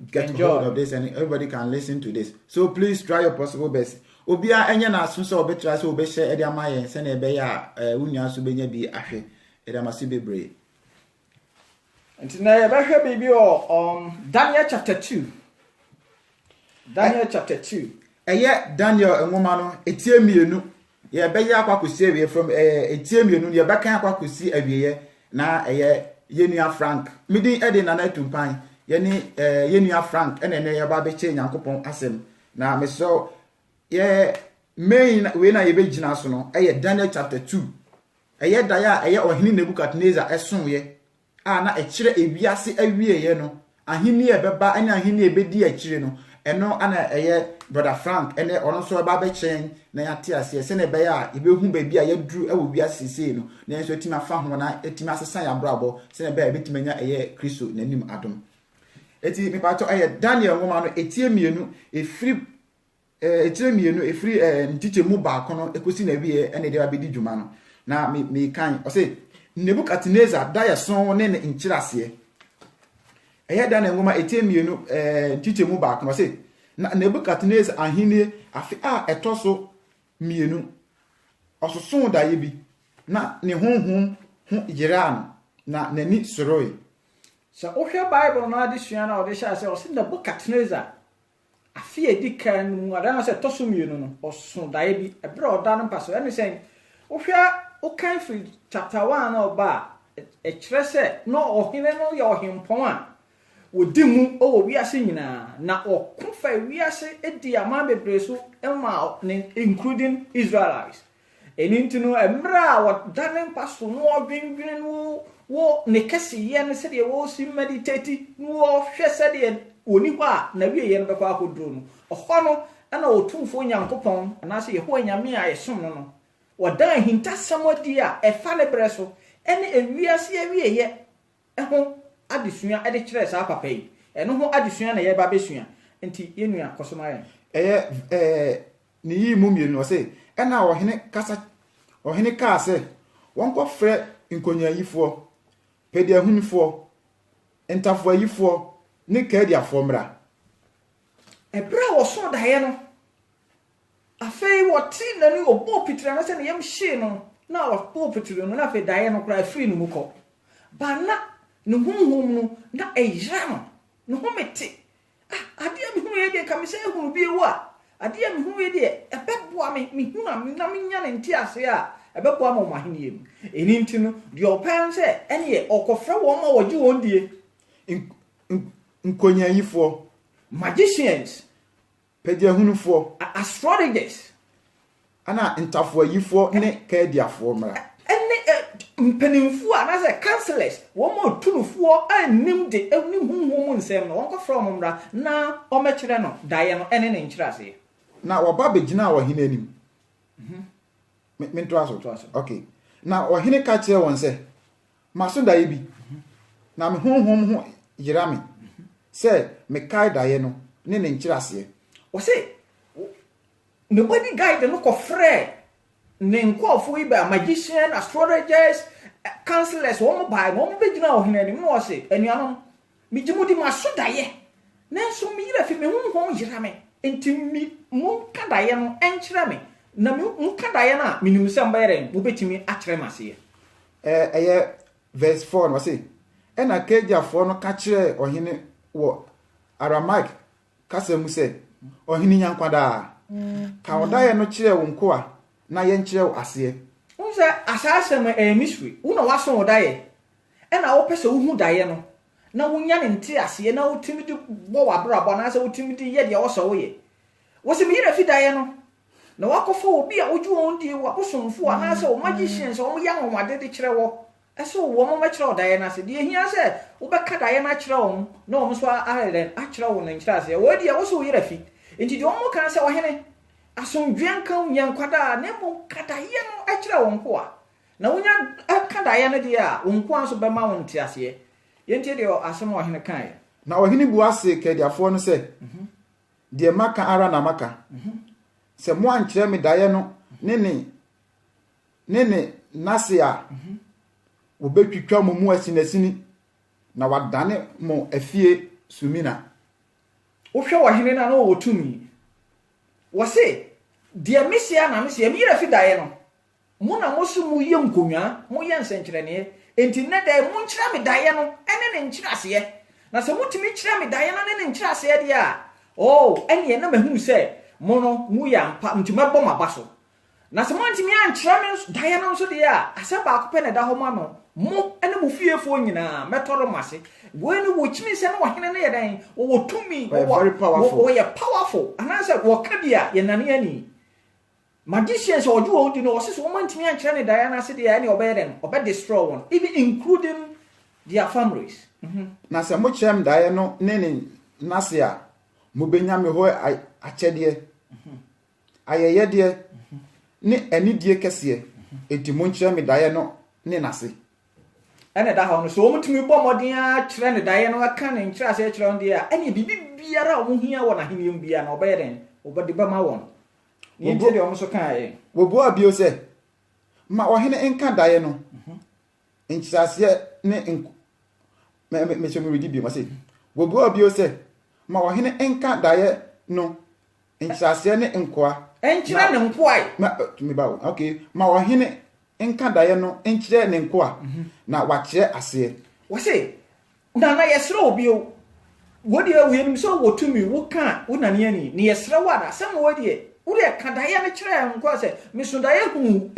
get hold of this and everybody can listen to this. So please try your possible best. Obia enya na so so obetra so obehye ede amaye se na ebe ya unya so benya bi ahwe ede amase bebre. Nti na ye behwe bibi o Daniel chapter 2. Daniel chapter 2. Eye Daniel enwoma no etie mienu ye beye akwakosi awie from etie mienu ye bekan akwakosi awie na eye yenua Frank midi ede na tumpan ye ni yenua Frank ene ne ye ba be che Nyankopon asem na me so ye main we na ye be gina so no eye Daniel chapter 2 eye daya eye ohini Nebukadnezar eson ye na ekire ewiase awie ye no ahini e beba ene ahini e bedi akire no eno ana eye brother Frank ene ono so ba be chen na yate ase se ne be ya ebehu ba bia ya duru e wo wiase se no na enso etima fa ho na etima asesa ya brabo se ne be ya betimanya eye Kristo nanim adom eti me pato eye Daniel ngoma no etie mienu efiri etire mienu efiri ntiche mu ba kono ekosi na wie ene de ba bedi dwuma no na me kan o se Nebukadnezar da ya son ne nchirase eye Daniel ngoma etie mienu ntiche mu ba kono se na Nebukadnezar ahini afi etoso mienu ososon da ye bi na ne honhom ho yiran na nani soroi so ohwe Bible na adesua na odesha se o se Nebukadnezar afi edikan mu adana se toso mienu no oson da ye bi ebre oda no paso ene sen ohwe o kan free chapter 1 na oba e kire se no ohine no ye ohimpon a wodimu owo wiase nyina na okofa wiase edi ama bebreso ema including Israelites enintinu emra wa danen paso no odwindwin no wo ne kesiye ne se de wo si meditate no hwese de oni ho a na wiye no bekwa akoduro no oho no na otumfo Nyankopon na se yeho nyame a yesom no wadan hinta samodi a efa ne breso ene ewiase awiye eho adesua ade kire sa papa yi eno ho adesua na ye ba besua enti yenua kosoma ye ni yi mu mienu o se ena ohene ka se won ko frɛ nkonyayifo pedi ahunifo entafo ayifo ne kadi afomra ebra wo so da ye no afei woti na ni obo pitira na se ne yam hye no na wo pitira no na afei da ye no kra free no muko bana no honhom no na eyram no homete ade mi hu ye de ka me se hu bi ewu a ade mi hu ye de ebeboa me hu na me nya ne nti ase a ebeboa mo mahene yem eni nti no de opan se ene ye okofra wo ma wogi won die nkonyayifo magicians pedi ahunifo astrologers ana ntafo ayifo ne kadi afomra mpenimfu a na se counselors wo mo tunufo anim de enim honhom nsem no wonko from mra na o mekire no daye no ene ne nkyirase na oba begina wo hene anim mento aso okay na o hene ka kire won se maso daye bi na me honhom ho yira me se me kai daye no ne nkyirase o se nobody guide no ko frɛ ne nkofo ibe magician astrologers counselors wo bai wo begina wo hene ni mo se anuanom migimu di maso daye nanso mi yira fi me honhom yira me enti mi mo ka daye no enkyira me na mi mo ka daye na minim sem bayere mo betimi akyere mase eye verse 4 no se ena kejiafo no ka kyere ohene wo Aramaic kasemu se ohene nyankwada ka odaye no kyere wo nkoa na ye nkyere ase unse asase me mystery una waso odaye ena wo pese wo hu daye no na wonya ne nti ase na wotimi di bo wabrabo na se wotimi di ye de wo so wo ye wo se me yira fi daye no na wakofa obi a oju won die wa bosomfo a na se o magicians o ya nwade de kyere wo ese wo mo ma kyere odaye na se de ehia se wo be ka daye na kyere wo na wo so a kyere wo na nkyere ase wo de wo so yira fi enti de wo mo kan se wo hene asomdwen kan nyankwada na mo kadaye no akira wonko a na wonya kadaye no de a wonko anso be ma won tiase yenti de asem ohene kan na ohene bu ase kediafo no se de maka ara na maka se mo ankyere me daye no ne nase a wo betwitwa mo mu asinasini na wadane mo afie sumina wohwe wahene na no wotumi wo se de mesia na mesia mi yira fi dae no mo na mo so mu ye nkonwa mo ye nsenkyerene enti ne dae mo nkyira me dae no ene ne nkyira ase na se mutimi kyira me dae no ne nkyira ase de a oh ene na mahu se mo no mu ya mpa ntuma bɔ mabaso na se mo ntimi ankyira me dae no so de a ase ba akopɛ ne da ho ma no mo ene mo fiefo nyina metoro mase wo ni wo kyimi se na wahene ne yedan wo tumi very powerful wo ye powerful anasa wo ka bia ye nane ani magicians oju o di no wose so man timi ankyere ne Diana se de ya ne obeden obe destroy one even including their families na se mo kyerem dae no ne nase a mo benya me ho akyede ayeye de ne anidie kese enti mo kyerem dae no ne nase ene da ha no so mutumi bɔ modin a kyerɛ ne dae no aka ne nkyerɛ ase kyerɛ on de a ene bibi biara o hia wɔ na henium bia na obeden obedi ba ma won ni nti de o so kan e wo bo abio se ma ohene enka dae no nkyerɛ ase ne me so me redi bi ma se wo bo abio se ma ohene enka dae no nkyerɛ ase ne nkoa enkyerɛ ne nkoa ma me ba okay ma ohene enka dae no enkyerɛ ne nkoa na wakyerɛ ase wo se na yesere obi o wodi a wi nim so wotumi wo ka wo nane ani ne yesere wada sɛ mo wodi wodi ka dae ne kyerɛ nkoa sɛ me so dae hu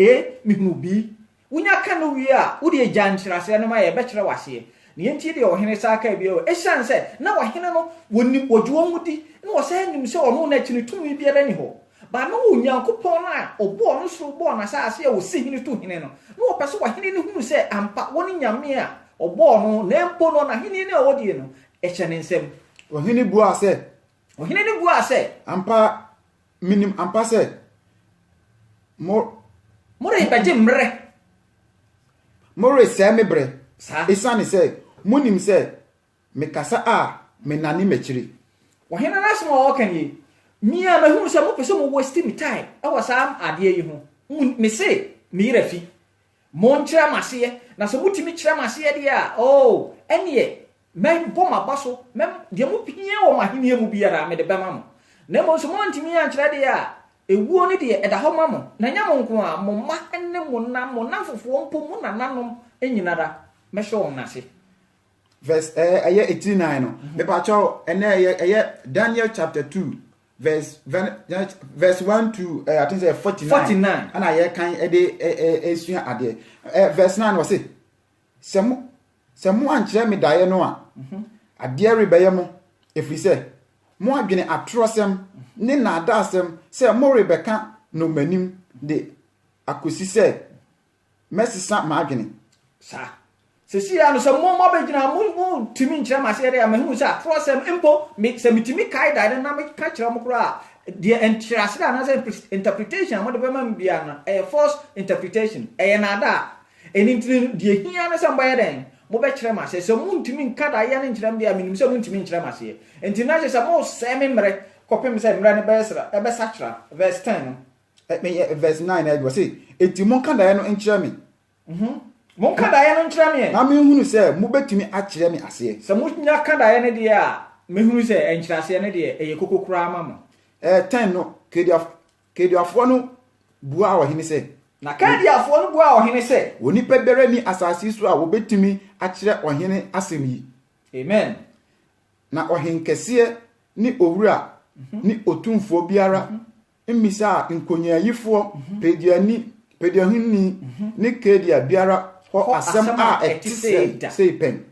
me hu bi wonya ka no wi a wodi agya nkyerɛ ase no ma ye be kyerɛ wase ne enti de ohene sa ka bi o ehyan sɛ na wahene no woni wojuo mudi ne wo sɛ nim sɛ ono na kyini tumi biara ni ho ba no onyankopɔn na obo no so bo na sa ase a wo si hene to hene no no wo pɛso wahene ne hunu sɛ ampa woni nyame a obo no na mpo no na hene ne odi no ɛhyɛ ne nsɛm ohene bua sɛ ampa minim ampa sɛ mo re baje mre sɛ me bre esane sɛ monim sɛ me kasa a me nane machiri wahene na so wo kan yi mia na hu sɛ mo pɛso mo waste me time ɛwɔ sam ade yi ho me se me rafi mo nkyerɛ maseɛ na sɛ mutimi kyerɛ maseɛ de a oh ɛne men bɔ mabaso men de mo pie wɔ mahenie mu biara me de bɛma mo na mo so mo ntimi ankyerɛ de a ewuo ne de ɛda hɔ ma mo na nya mo nko a mo ma enne mo na fofoɔ mpo mo nananom enyinara mɛhwɛ wɔn nase verse 89 no me pa cho ene Daniel chapter 2 verse 1 to I think say 49 and I kan esua ade verse 9 was say semo ankyere me dae no a ade rebeye mo efri se mo adwene atrosem ne na adasem se mo rebeka no manim de akosi se mesisa ma adwene sa sesi ya no se mo begina mo timi nkyere ma se ya mahu se atrosem impo me se mitimi kai dae na me ka kyere mo kura the interpretation mo de be ma bia na false interpretation na da enintri de hia na se mba den mo be kyere ma se mo ntimi nka da ya ne nkyere m dia minim se mo ntimi nkyere ma se enti na se mo se me mre kopem se mre ne be sra e be satra verse 10 no verse 9 I was say enti mo nka da ya no nkyere me mo nka da ya no nkyere me na me hunu se mo betimi akyere me ase se mo nya ka da ya ne dia a me hunu se enkyere ase ne dia eye kokokura ama mo 10 no kediafo no bua wo hene se na kediafo no bua wo hene se woni pebere ni asase so a wo betimi akyere ohene asem yi amen na ohenkese ni owura ni otumfo biara mmisa nkonyayifo pediahuni ni kedia biara ho asem a etise sei pen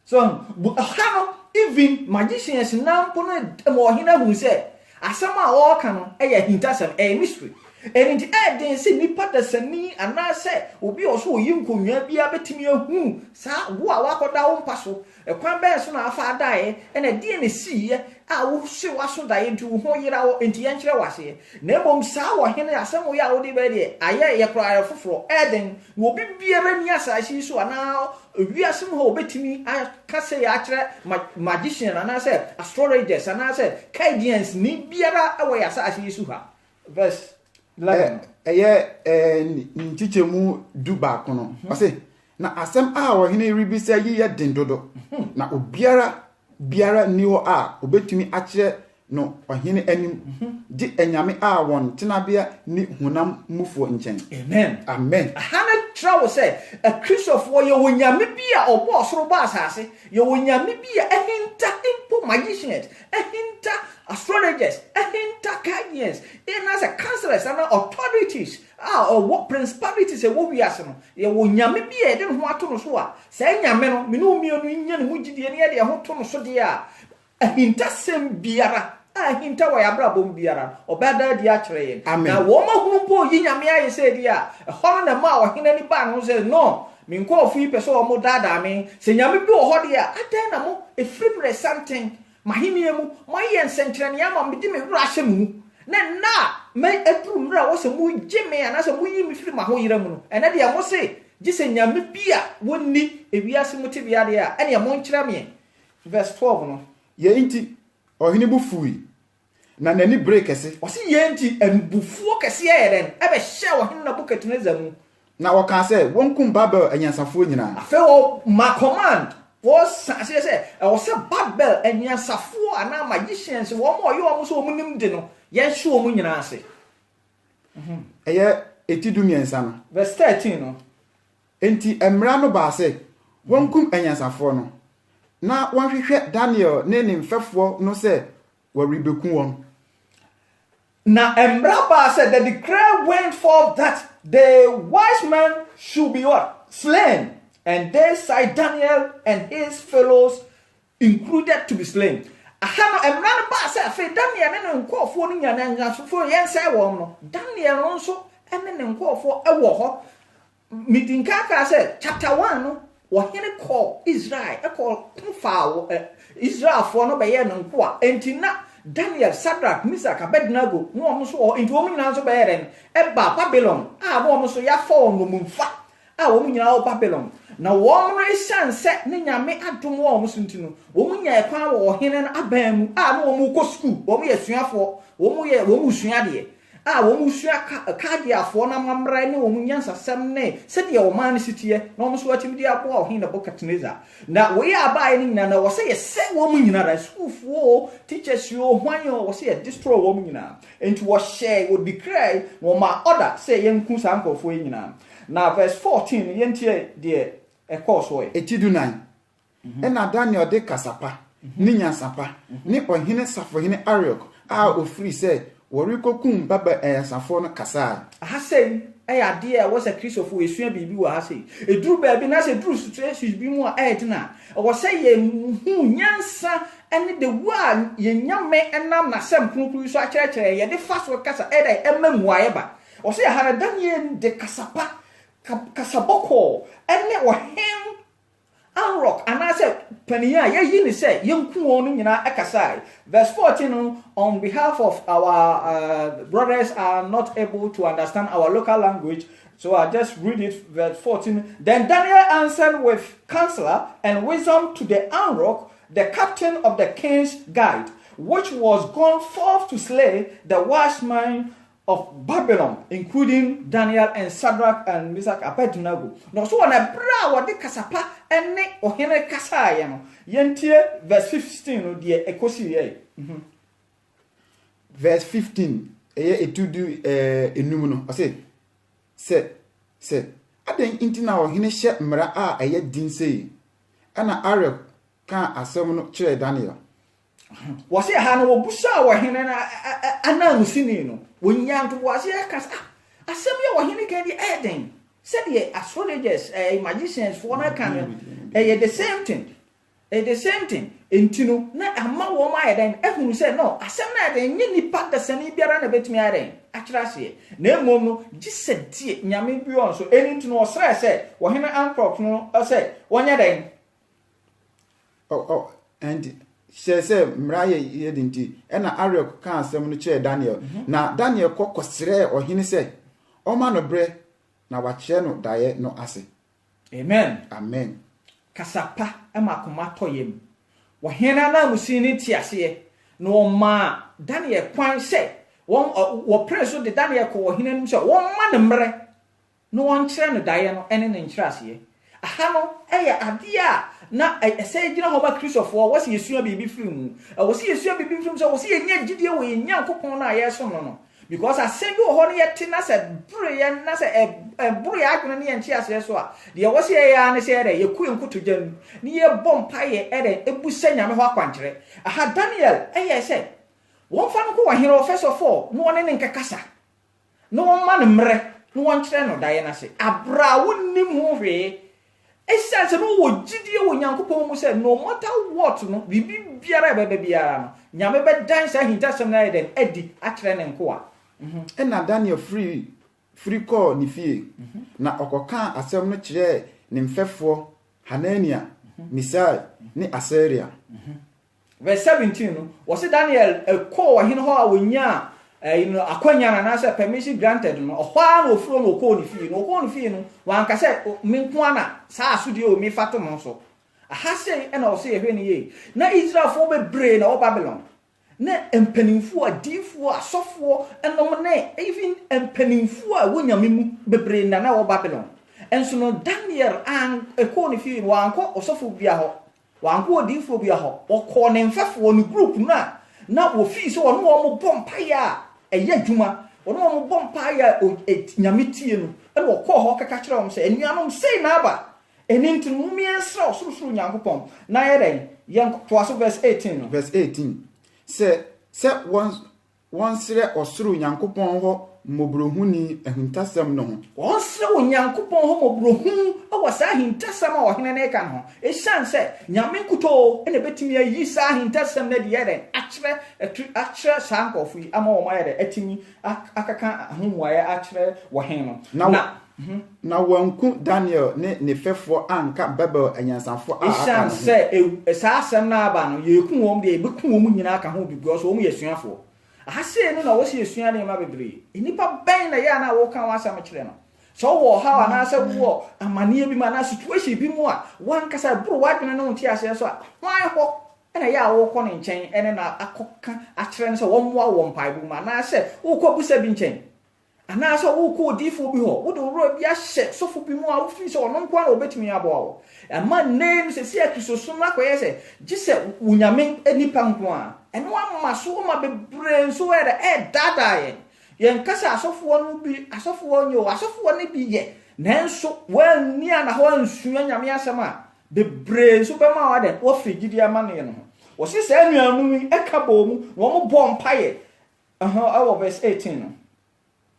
so how even magicians na mpo no mo hena hu se asem a wo ka no eya hintasem mystery enti den se nipa da sani anase obi oso oyinkonwa bia betimi ahu sa wo a wakoda wo mpaso ekwan ben so na afa dae ena die ne siye a wo hye waso dae nti wo ho yira wo enti yan kyerɛ wase na ebom sa wo hene asem wo ya wo de be de aye ye kra foforo eden wo bibiara ni asashi so ana wiasem ho betimi aka se ya kyerɛ magician anase astrologers anase Chaldeans ni biara awo ya asashi so ha verse ntichemu duba kono ase na asem a wo hene ribisa yi ye dendodo na obiara ni ho a obetumi akyere no ɔhene anim di enyame a wɔn tenabea ni hunam mufuo nkyɛn. Amen. Amen. Hana travel say a Christopher ye wonyame bia obo osoro ba asase ye wonyame bia ehinta impo magicians ehinta astrologers ehinta guardians in as a counselors and authorities or what principalities e wo wiase no ye wonyame bia e de ho ato no so a say nyame no me no mienu nya ne ho gidie ne ye de ho to no so de a ehinta sem biara hinta wa yabra bom biara obada di a kyerɛ yen na wo ma hunu po yi nyame aye sɛ di a ɛhɔ na ma wo hena ni ba no sɛ no me nkɔɔfo yi pɛ sɛ ɔmo dada me sɛ nyame bi wɔ hɔ de a adan na mo efiri something mahimie mu mo yɛ nsɛnkyerɛne ama me di me wura hyɛ mu na me aduru mra wo sɛ mo gye me ana sɛ mo yi me firi ma ho yira mu no ɛna de mo se gye sɛ nyame bi a wonni ewiase mo te bia de a ɛne mo nkyerɛ me verse 12 no ye inti ɔhene bu fui na nani break kɛse ɔsi ye nti embufuo kɛse yɛ den ɛbɛ hyɛ ɔhene Nebukadnezar mu na wɔka sɛ wɔnkum Babel anyansafoɔ nyinaa afɛ wɔ ma command wɔ sase sɛ ɛwɔ sɛ Babel anyansafoɔ ana magicians wɔn mo ɔyɛ wɔn so wɔn nim de no yɛn hye wɔn nyinaa ase ɛyɛ etidu miɛnsa no verse 13 no enti mmara no ba sɛ wɔnkum anyansafoɔ no na wɔhwehwɛ Daniel ne ne mfɛfoɔ no sɛ wɔrebeku wɔn. Na Embraba said the decree went forth that the wise man should be what? Slain. And they said Daniel and his fellows included to be slain. Ahano Embraba said, "Fe Daniel and Nkofo ni nyana for yen say won no. Daniel also and Nkofo ewo ho. Midinkaka said chapter 1 no wo hene call Israel e call fa Israel for no be ye no nko a entina Daniel, Shadrach, Meshach, Abednego, no one so into woman answer by Eba Babylon. Woman so ya fall no mumfa. Woman ya Babylon. Now, woman is shan set Nina me add to more Musintino. Woman ya power or Hinan Abem. No one go school. Woman ya swia for woman ya woman swiadi. Woman swia a cardia for na mamra no woman yansa some nay. Said your man city, no one sweating with your poor in the Nebukadnezar. Now we are buying and I was say a set woman in a school for teachers you when you was here destroy woman now. And to what share would declare no my order say young Kun's uncle for you now. Now verse 14 yentie dear a course way. Etidu 9. Ena Daniel de kasapa ni nyansapa ni ɔhene safo Ariok a ofiri sɛ wɔrekokum Babel ayansafo no kasa. Ha say ade was a Christopher esua bibi wa ha say. Eduru ba bi na say duru situations bi mu a na. Ɔwɔ sɛ ye hu nyansa ɛne de wa ye nyame ɛnam na sɛm kronkron so akyerɛkyerɛ ye de fa so kasa ɛda ɛmamuaye ba. Ɔsɛ ha na Daniel de kasapa kasaboko ɛne ɔhen Anrock and I said Penia ye say young kuon nyina verse 14 on behalf of our brothers are not able to understand our local language, so I just read it verse 14. Then Daniel answered with counselor and wisdom to the Anrock, the captain of the king's guard, which was gone forth to slay the wise man of Babylon, including Daniel and Shadrach and Meshach Abednego. No, so on a bra what the kasapa and ne or hene kasaya no. Yentie verse 15 the ekosi verse 15 etudu enum no. I say aden inti na o hene hye mra a eye din sei ana Ariok kan asem no kire Daniel. Was it Hannah or Busa or him and announcing no? When young to was here, cast a semi or him can be adding. Said ye astrologers, magicians for a canon, the same thing. The same thing. Intino, not a more my then, everyone said no, a seminar then you part the sunny beer and a bit me adding. Actually, no more, just said, Yami beyond so any to know, sir, said, or him and Croc, no, I said, 1 year then. Oh, and. She said, Mraye yedinti, ena Ariok kan asem no kire Daniel. Na Daniel kokosre ohini se, o ma no bre na wakyere no daye no ase. Amen. Amen. Kasapa emakoma toyem. Wo hena na musini tiase no ma Daniel kwan se, wo preso de Daniel ko wo hena nim se, wo ma no mre no won kyere no daye no ene ne nkyerase. Aha no eye ade a na say gina ho ba Christopher wo se yesua bibi film wo se yesua bibi film so wo se yenya gidie wo Nyankopɔn na yeso no because asɛm bi wo ho no yɛte na sɛ buru yɛ na sɛ buru yɛ adwene ne yɛnti asɛ so a deɛ wo se yɛ ne sɛ yɛ yɛku nkoto gyan ne yɛ bɔ mpae yɛ ebusa Nyame ho akwankyerɛ aha Daniel ɛyɛ sɛ won fa no ko wa hero first of all no one ne nkakasa no one man mre no one kyerɛ no dae na se abra wonnim ho hwe esan se no wo gidie wo Nyankopɔn mu sɛ no matter what no bibi biara bɛbɛ biara no Nyame bɛ dan sa hintasɛm na yɛ den adi akyerɛ ne nko a ɛna Daniel free call ni fie na ɔkɔka asɛm no kyerɛ ne mfɛfoɔ Hanania Misai ne Asaria verse 17 no wɔse Daniel call wahene hɔ a wonya akwanya na sɛ permission granted no ɔhwa na ofuro no call ni fie no wanka sɛ menko ana saa asodie o mi fato mo so aha sei ɛna ɔse yɛhwɛ ne ye na Israelfoɔ bebree na wɔ Babylon na empanimfo adifo asofo enom ne even empanimfo a wonyame mu bebree na wɔ Babylon enso no Daniel an call ni fie no wanko osofo bia hɔ wanko adifo bia hɔ wɔkɔ ne mfɛfo no group na wo fi so wɔn mo bompa ya ɛyɛ adwuma wɔn mo bompa ya nyame tie no ɛna wɔkɔ hɔ kaka kyerɛ wɔn sɛ anuanom sei na aba ɛni nti mu miɛnsra sorosoro Nyankopɔn na yɛ den yɛn to aso verse 18 no verse 18 sɛ wɔn srɛ ɔsoro Nyankopɔn hɔ mobrohuni ahintasɛm no ho wɔn srɛ wo Nyankopɔn hɔ mobrohu ɛwɔ saa ahintasɛm a ɔhene ne ka no ɛsiane sɛ Nyame nkutoo ɛna betumi ayi saa ahintasɛm na de yɛ den akyerɛ saa nkɔfo yi ama wɔn ayɛ den atimi akaka ahomuayɛ akyerɛ wɔhen no na wanku Daniel ne fɛfoɔ anka Babel anyansafo a ɛsiane sɛ saa asɛm na aba no yɛku wɔn de yɛbɛku wɔn nyinaa ka ho because wɔn yɛ suafoɔ ahase no na wo se esua ne ma bebree enipa bɛn na ya na wo kan wasam kyerɛ no so wo ha na sɛ wo amane bi ma na situation bi mu a wan kasa bro wadwene no nti ase so a wan hɔ ɛna ya wo kɔ ne nkyɛn ɛne na akɔka akyerɛ no sɛ wo mmoa wo mpae bu ma na sɛ wo kɔ busa bi nkyɛn ana sɛ wo kɔ odifo bi hɔ wo de woro bi ahyɛ sofo bi mu a wo fi sɛ ɔno nko na obetumi aboa wo ama name sɛ si akisoso na kɔyɛ sɛ gise wunyame enipa nko a eno amma so ma bebre so ere dada yen kasa asofo no bi asofo nyo asofo ne bi ye nanso wan ni ana ho ansua Nyame asɛm a bebre so be ma wa den wo figidi ama ne no wo se sa anuanu mi eka bo mu wo mo bɔ mpaye awo verse 18 no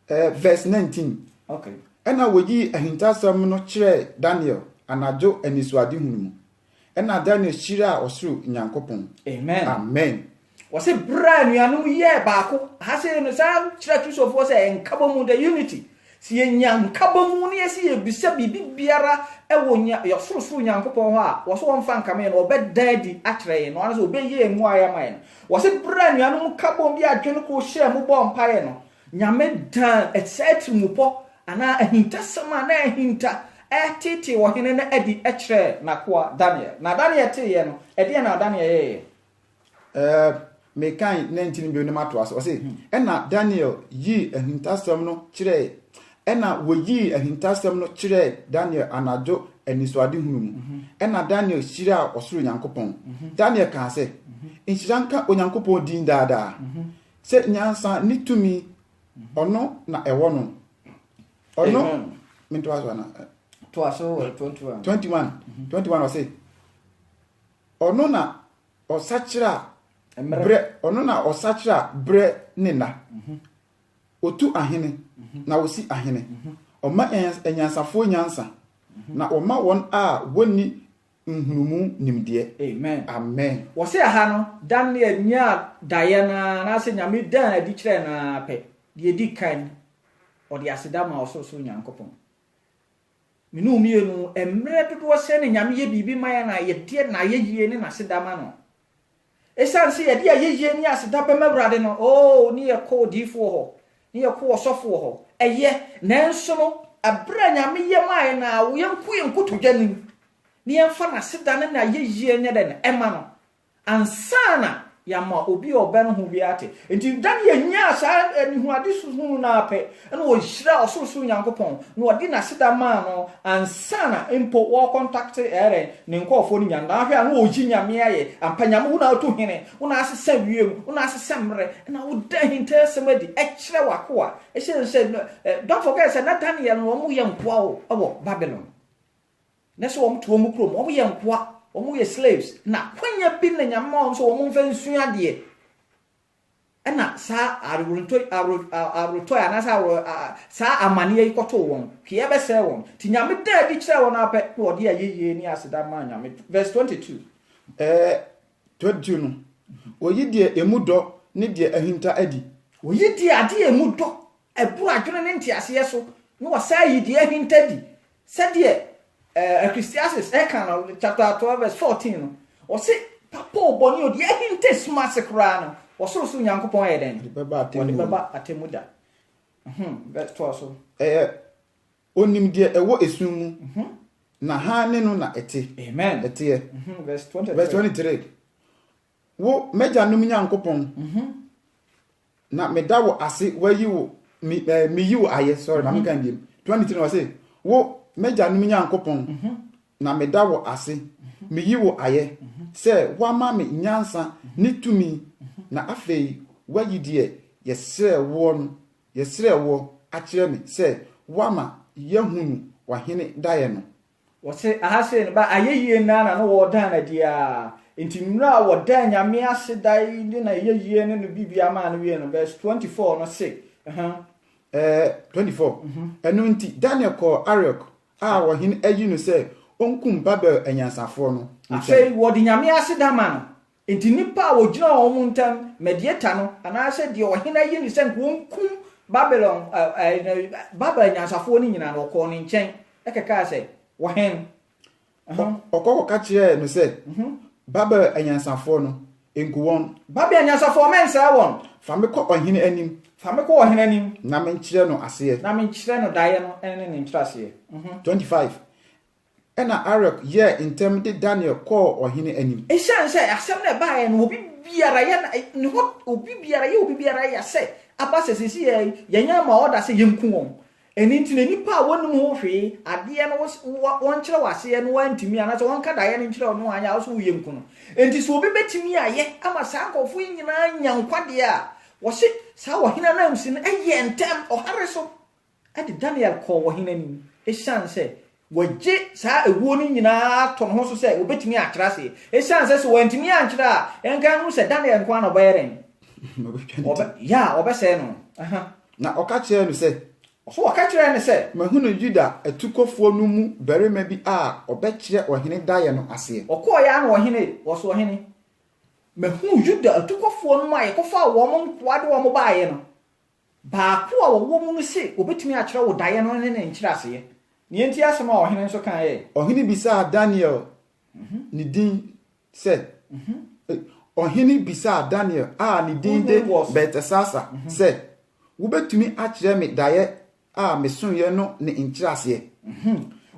verse 19 okay ɛna wogi ahintasɛm no kyerɛ Daniel anadwo anisuade hunu mu ɛna Daniel hyira ɔsoro Nyankopɔn amen wose bra anuanu yɛ baako ha se no sa kyerɛ Kristofo sɛ enkaba mu the unity si yenya nkaba mu ne yesi yebisa bibi biara ɛwɔ nya yɛsorosoro Nyankopɔn hɔ a wose wɔn fa nkame no ɔbɛdaadi akyerɛ yɛ no ana sɛ ɔbɛyɛ mu ayama no wose bra anuanu kaba bi adwene ko hyɛ mu bɔ mpae no Nyame dan etset mu pɔ ana ahintasɛm ana ahinta tete wɔ hene na adi akyerɛ na koa Daniel na Daniel te ye no ɛde na Daniel yɛ mekan 19 bi no mato aso ɔse ɛna Daniel yi ahintasɛm no kyerɛ ɛna woyi ahintasɛm no kyerɛ Daniel anadwo anisuade hunu mu ɛna Daniel hyira ɔsoro Nyankopɔn Daniel ka sɛ nhyira nka Onyankopɔn din daadaa sɛ nyansa ne tumi ɔno na ɛwɔ no ɔno minto aso na to aso 21 ɔse ɔno na ɔsakyira bre ono na osachira bre nina otu ahene na wosi ahene oma enyansafo nyansa na oma won a woni nhunumu nimde amen wo se aha no Daniel nya Diana na se nyame dan adi kire na pe de edi kan o de aseda ma ososo Nyankopɔn minu mienu emre dodo se ne nyame ye bibi ma ya na ye de na ye yie ne na aseda ma no esan se ye de ye ni aseda be mawrade no ni ye ko difo ho ni ye ko osofo ho eye nanso no abra nyame ye ma ya na wo yenku todwanim ni yemfa na aseda ne na ye yie nya de na ema no ansana yama obi obeno hu biate enti Daniel nya sa anihu ade susu na ape na wo hira osoroso Nyankopɔn na odi na seda ma no ansana impo wo contact ere ne nkofo ni nyanda ahwe na wo ji nyame aye ampanyam hu na to hene wo na asesa wiem wo na asesa mre na wo da hinta semadi ekire wakoa don't forget say na Daniel no mo yankoa o abo Babylon na so wo to mo krom wo yankoa omu ye slaves na kwanya bi na nyama so omu mfa nsua de na sa arutoi ana sa amane yi koto won hwe be se won ti nyame da di kire won ape na ode ayeye ni aseda ma nyame verse 22 22 no oyi de emudo ne de ahinta adi oyi de ade emudo eburu adwene ne ntiase so no wasa yi de ahinta di se de Ecclesiastes chapter 12 verse 14 no o se papa oboni odi ehinte smart kra no o so Nyankopon eden beba atemuda verse 12 so onim de ewo esun mu na ha ne no na ete amen ete verse 23 wo meja no Nyankopon na medawo ase wayi wo mi yi wo aye sorry na mkan dem 23 no say wo meja no Nyankopon na medawo ase mi yi wo aye se wa ma me nyansa ni tumi na afei wayi de yesre wo akire me se wa ma yahunu wa hene daye no wo se ahase ne ba ayeyie na no wo dan na dia enti mra wo dan nyame ase dai ni na ayeyie ne no bibia ma no wie no verse 24 no say 24 enu nti Daniel ko Ariok wo hene ayi no se onkum Babel anyansafo no afei wo di nyame ase dama no enti nipa wo gina wo muntam medieta no ana ase de wo hene ayi no se onkum Babylon Babel anyansafo ni nyina no ko ni nchen ekeka se wo hen okoko ka kire no se Babel anyansafo no enkuwon Babel anyansafo mensa won fa me ko ohene anim na men kire no ase no daye no ene ne ntrase 25 ena Ariok ye intem de Daniel ko ohene anim ehyan se asem na bae no obi biara ye ne ho obi biara ya se abase sisi ye nya ma order se yemku won eni ntine nipa wonum ho hwe ade no won kire wase no wantimi ana so won ka daye no kire no anya so yemku no enti so obi betimi aye ama sa nkofo nyina nyankwade a wo se sa wo hina na msi no eye ntem o hareso ade Daniel ko wo hina ni ehyan se waje sa ewuo ni nyina to no ho so se obetimi akira se ehyan se so wantimi ankira enka hu se Daniel kwa no bayeren obese no na okachire no se so okachire no se mahunu Juda atukofo no mu berema bi a obekire ohene daye no ase okoya na ohene wo so ohene mahunu Juda atukofo no ma yekofa wo mo nkwade wo mo baaye no ba ko a wo mu no se obetimi akira wo daye no ne nkira ase ni enti asema ohene nso kan ye ohene bisa Daniel ni din se ohene bisa Daniel ni din de Beltesasa se wo betumi akire me daye a mesunye no ne nkirase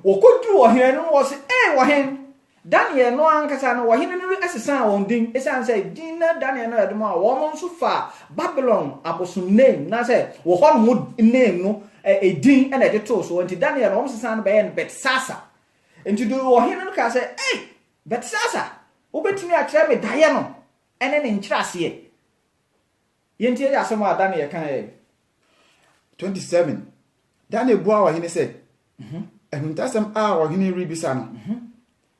wokodu ohene no wo se wohen Daniel no ankasa no ohene no asesa won din esan se din na Daniel no edmo a wo mo nso fa Babylon abosun name na se wo hon mo name no din and the to so until Daniel almost sound by and Belshazzar into do ohene no ka say Belshazzar obetimi a kire me daye no ene ne nkyirase yenti ya asema Daniel kan 27 Daniel bua ohene say ehuntasem a ohene ribisa no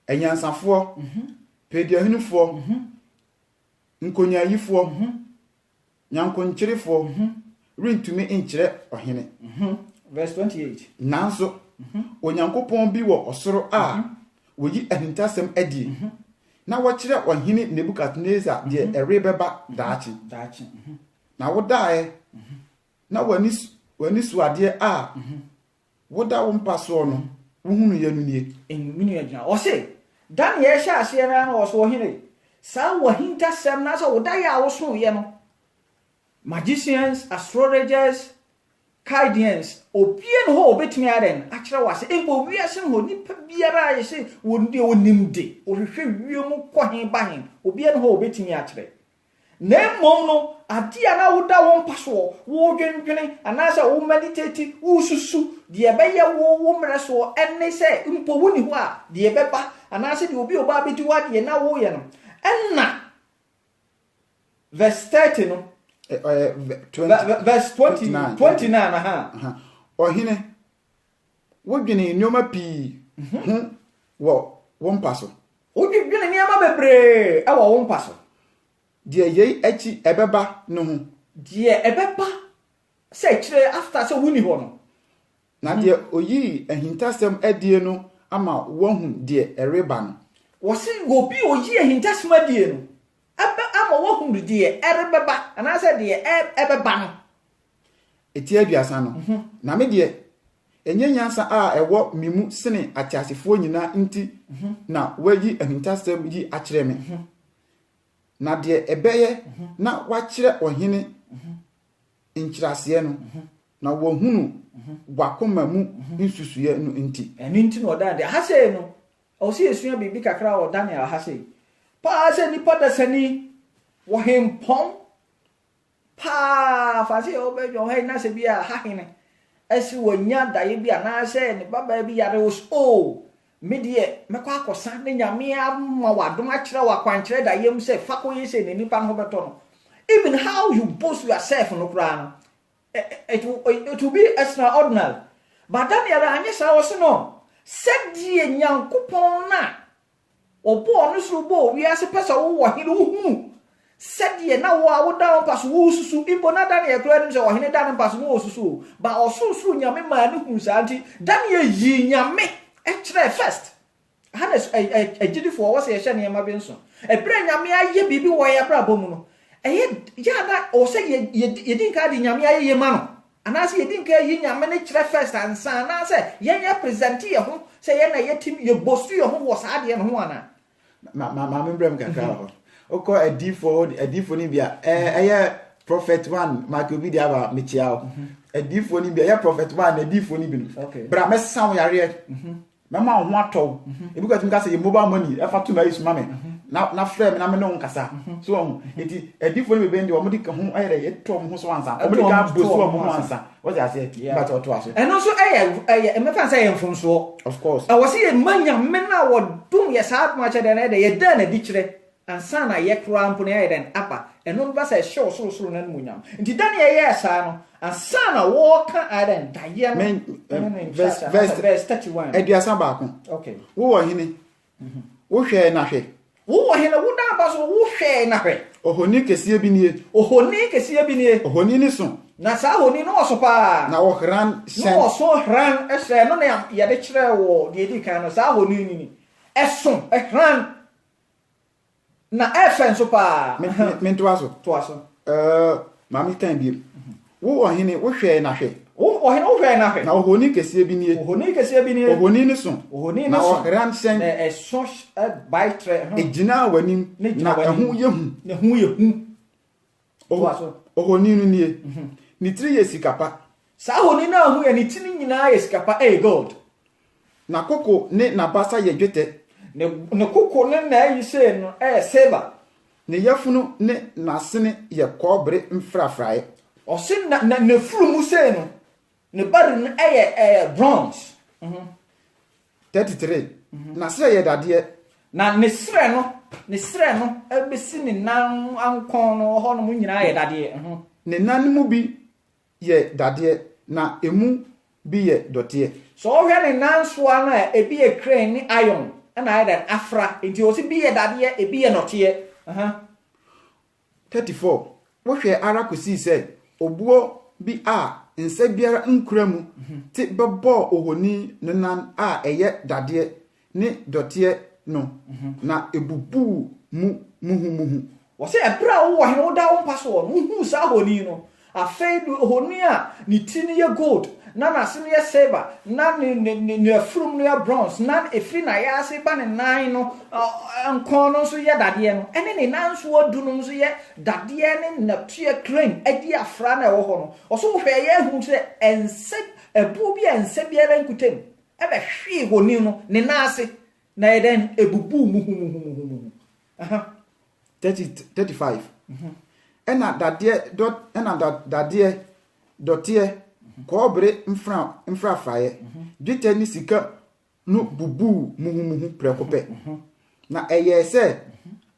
enyansafo pedi ohenefo nkonyayifo nyankonkyerefo rintumi nkire ohene verse 28 nanso onyankopon bi wo osoro a woyi ahintasem adi na wo kire ohene Nebukadnezar de erebeba daachi na wo dae na wani suade a wo da wo mpaso no wo hunu yanu nie enminu agina o se Daniel sha ase na na wo so ohene sa wo hintasem na so wo dae a wo so ye no magicians, astrologers, Chaldeans, obien ho obetimi aren akira wase embo wiase ho nipa biara ye se wonde onimde ohwehwe wiem kwohen bahen obien ho obetimi akire na mmom no ade a na woda wo mpa so wo dwendwene anasa wo meditate wo susu de ebeye wo mre so enne se mpo woni ho a de ebeba anasa de obi oba bedi wa de na wo ye no enna verse 30 no verse 29 aha ohine wodwene nyoma pi wo mpa so wodwene nyama bebre e wo mpa so de yei achi ebeba no ho de ebeba se kire after se woni ho no na de oyi ahintasem adie no ama wohu de ereba no wo se obi oyi ahintasem adie no ama wohu de erebeba anase de ebeba no eti aduasa no na me de enyenyansa a ewo mimu sene atiasefo nyina nti na wayi ahintasem yi akire me na de ebeye na wakire ohene nkyirase no na wohunu wakoma mu nsusuye no nti eni nti no da de hase no o si esua bibi kakra o Daniel hase pa se ni pada sani wo hempon pa fa se o be jo he na se bia ha hene esi wonya daye bia na se ni baba bi yare o medie mekwa akosa ne nyame ama wadom akire wakwankire daye mu se fakoye se ne nipa no beto no even how you boast yourself no kra no it will be extraordinary but Daniel anye sa wo se no sedie nyankopon na obo no so bo wi ase pesa wo wo hene wo hu sedie na wo a wo da pass wo susu imbo na Daniel kra nim se wo hene da pass wo susu ba osusu nyame ma ne hu sa anti Daniel yi nyame ekire first Hannes agidi for wo se ye hye ma bi nso ebre nyame aye bibi wo ya bra bomu no eye ya da o se ye din ka di nyame aye ye ma no anase ye din ka yi nyame ne kire first ansa na se ye present ye ho se ye na ye tim ye bostu ye ho wo sa de no ho ana ma membrem kakra ho oko adifo ni bia eye prophet one makobi dia ba mechiao adifo ni bia eye prophet one adifo ni bi no bra mesan yare mama ho ato e because me ka say mobile money e fa to na use mame na frame na me no nkasa so eti adifo ni be ndi o mo di ka ho ayere ye to mo so ansa o mo di ka bosu o mo ansa what I say but o to aso and also e me fan say e mfom so of course I was say manya me na wo dum ye sa ma che de na ye da na di kire ansa na ye kra mpo na ye den apa eno ba say show so na mu nyam nti Daniel ye sa no ansa na wo ka aden da ye verse 31 eduasa ba ko okay wo wo hene wo hwe na hwe wo hene wo da ba so wo hwe na hwe ohoni kese bi nie ohoni ni so na sa ohoni no so pa na wo hran sen no so hran ese no na ya de kire wo de di kan no sa ohoni ni eso hran na efen so pa me to aso mami kan bi wo ohene wo hwe na hwe ohene wo hwe na hwe na ohoni kese bi nie ohoni ni so na wo hran sen eso by tre ejina wanim na ehu yehu ohoni no nie ni tri yesikapa sa ohoni na hu ya ni tini nyina yesikapa gold na koko ne na basa ye dwete ne koko ne na yi se no silver ne yafunu ne nasene ye kobre mfrafrae o sin na ne furu mu se no ne bari no bronze 33 na sere ye dade na ne sere no ebesi ne nan ankon no ho no mu nyina ye dade ne nan mu bi ye dade na emu bi ye dote so o hwe ne nan so na ebi ye crane ni iron na aye afra nti o si bi ye dade ebi ye note 34 wo hwe ara kosi se obuo bi a nsa biara nkura mu ti bebo ohoni nenan a eye dade ne dote no na ebubu muhu wo se ebra wo hene wo da wo paso wo hu sa honi no afedu honi a ni tini ye gold na na sini ye silver na ni from no bronze na efri na ya se ba ne nan no ankon no so ye dade no ene ne nan so odu no so ye dade ne na tue crane adi afra na wo ho no oso hwe ye hu se ense ebu bi ense biara nkutem ebe hwe honi no ne na ase na eden ebubu muhu 35 ena dadeɛ dɔteɛ kɔɔbere mfra faeɛ dwetɛ ne sika no bubu muhumuhu prɛkopɛ na ɛyɛ sɛ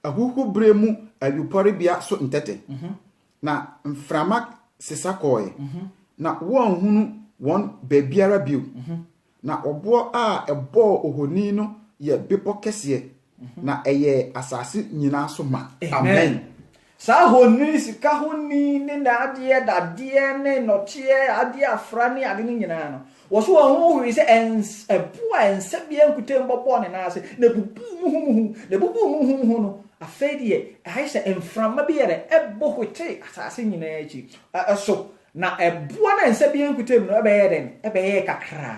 ahuhu bere mu ayupɔre bia so ntɛtɛ na mframa sesa kɔɛ na wɔn hunu wɔn baabiara bio na ɔboɔ a ɛbɔɔ ohoni no yɛ bepɔ kɛseɛ na ɛyɛ asase nyinaa so ma amen. Sa honi sika honi ne dadeɛ ne nɔteɛ adeɛ afra ne ade ne nyinaa no wɔso wɔn ho hwi sɛ ɛboa ɛnsa bia nkutem bɔbɔ ne naase na bubu muhu no afei deɛ ɛha sɛ mframa bi yɛrɛ ɛbɔ hwete asase nyinaa akyi ɛso na ɛboa na ɛnsa bia nkutem no ɛbɛyɛ kakra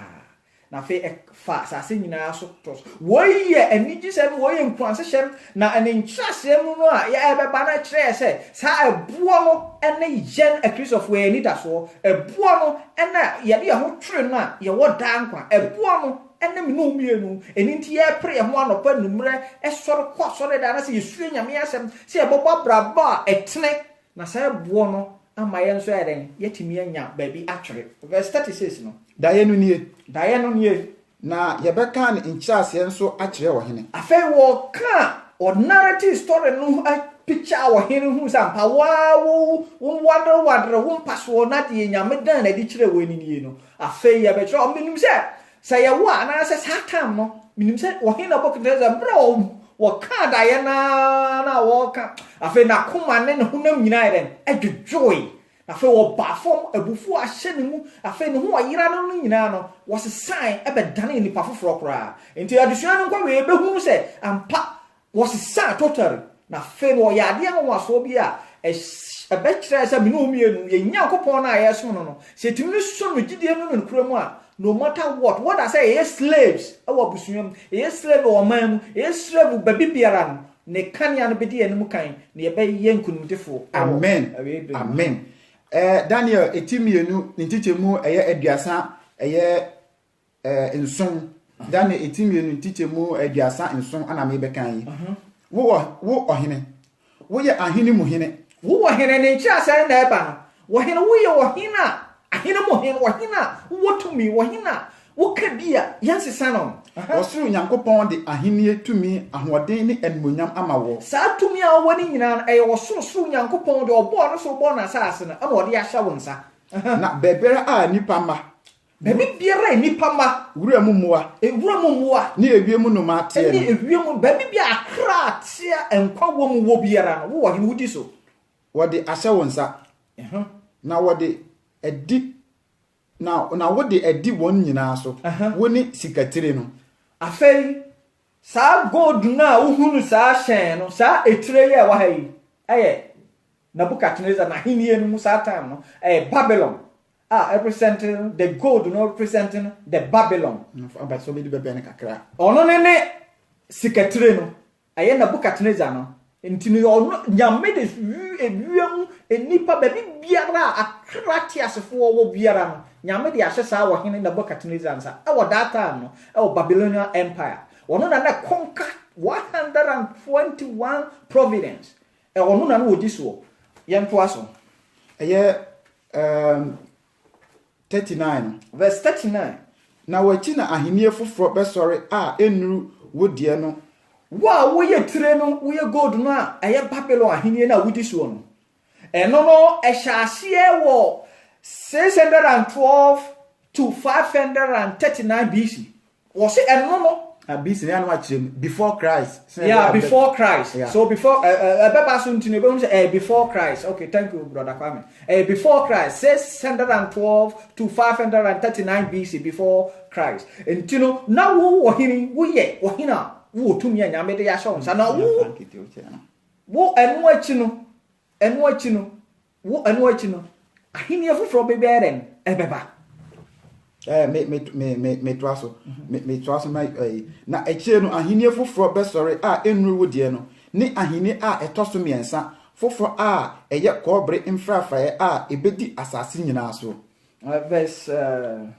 na fe fa asase nyinaa so tos woyɛ anigi sɛm woyɛ nkwanse hyɛm na anenkyasɛm no a yɛ ɛbɛba na kyerɛ sɛ saa ɛboɔ no ɛne yɛn akristofoɔ yɛ nidasoɔ ɛboɔ no ɛna yɛde yɛ ho twere no a yɛwɔ daa nkwa ɛboɔ no ɛne me no mienu ɛni nti yɛpere yɛ ho anɔpa nummerɛ ɛsɔre kɔ sɔre da na sɛ yɛsue nyame asɛm sɛ yɛbɔbɔ abrabɔ a ɛtene na saa ɛboɔ no ama yɛn nso yɛ den yɛtumi anya baabi atwere verse 36 no daeɛ no nie na yɛbɛka ne nkyerɛaseɛ nso akyerɛ wɔ hene afei wɔka narrative story no picture wɔ hene hu sɛ mpa wo wadre wo mpasoɔ na de nyame dan na de kyerɛ wɔ nie no afei yɛbɛkyerɛ ɔmenim sɛ yɛwo anaasɛ saa time no menim sɛ wɔ hene bɔketɛ sɛ brɛ wɔka daeɛ na wɔka afei na koma ne ne honam nyinaa yɛ adwodwoe afei wɔba fam abufu ahyɛ ne mu afei ne ho ɔyera no nyinaa no wɔsesan ɛbɛdane nipa foforɔ koraa nti adesua no nkwa wee bɛhu sɛ ampa wɔsesan totally na afei no ɔyɛ adeɛ nwasoɔ bi a ɛbɛkyerɛ sɛ mene omienu yɛ Nyankopɔn no a yɛsom no sɛ tumi no so no gyidie no kura mu a no matter what I say yɛ slaves ɛwɔ busua mu yɛ slave wɔ man mu yɛ slave baby biara no ne kania no bɛdi ɛnum kan ne yɛbɛyɛ nkunumdefo amen Daniel etimienu ne ntikyemu ɛyɛ aduasa ɛyɛ nson Daniel etimienu ntikyemu aduasa nson ana me bɛkan yi wo ɔhene wo yɛ ahene mu hene wo hene ne nkyerɛsɛ na ɛba no wo hene wo yɛ ɔhene a ahene mu hene ɔhene a wo tumi ɔhene a wo ka bia yansesa no ɔsoro Nyankopɔn de ahenie tumi ahoɔden ne animonyam ama wo saa tumi a wo ne nyina ɛyɛ ɔsoro Nyankopɔn de ɔbɔ no so bɔ na asase no ama ɔde ahyɛ wo nsa na bɛbɛrɛ a nipa ma bɛbi biara nipa ma wura mu mmoa ne ewie mu no ma teɛ ne ewie mu bɛbi bia akra atea enkwa wɔ mu wɔ biara no wo ɔhene wudi so wɔde ahyɛ wo nsa na wɔde adi na wode adi wɔn nyinaa so wo ne sikatire no afei saa gold na wohunu saa hyɛn no saa etire yɛ wa ha yi ɛyɛ Nebukadnezar na henie no mu saa time no ɛyɛ Babylon representing the gold no representing the Babylon but so be bebe ne kakra ɔno ne sikatire no ɛyɛ Nebukadnezar no ntini ɔno nyame de ewiem enipa baabi biara akra tiasefo wɔ biara no nyame de ahyɛ saa wɔ hene Nebukadnezar nsa ɛwɔ that time no ɛwɔ Babylonian Empire ɔno na conquer 121 province ɔno na wodi so yɛntoa so ɛyɛ 39 verse 39 na wachi na ahenie foforɔ bɛsɔre a enuru wodie no wa woyɛ tire no woyɛ gold no a ɛyɛ Babylon ahenie na wodi so no ɛno no ɛhyɛ aseɛ wɔ 612 to 539 BC was it ɛno no BC ya no akyerem before Christ before Christ so before beba so ntino be say before Christ okay thank you brother Kwame before Christ 612 to 539 BC before Christ ntino na wo hini wo ye wo hina wo tumi anyame de ya show nsa na wo enu achi no ahini afufro be beren ebeba me toaso mai na ekyire no ahenie foforo besore a enuru wodie no ne ahenie a etoso miensa foforo a eye kobre mfrafae a ebedi asase nyina so verse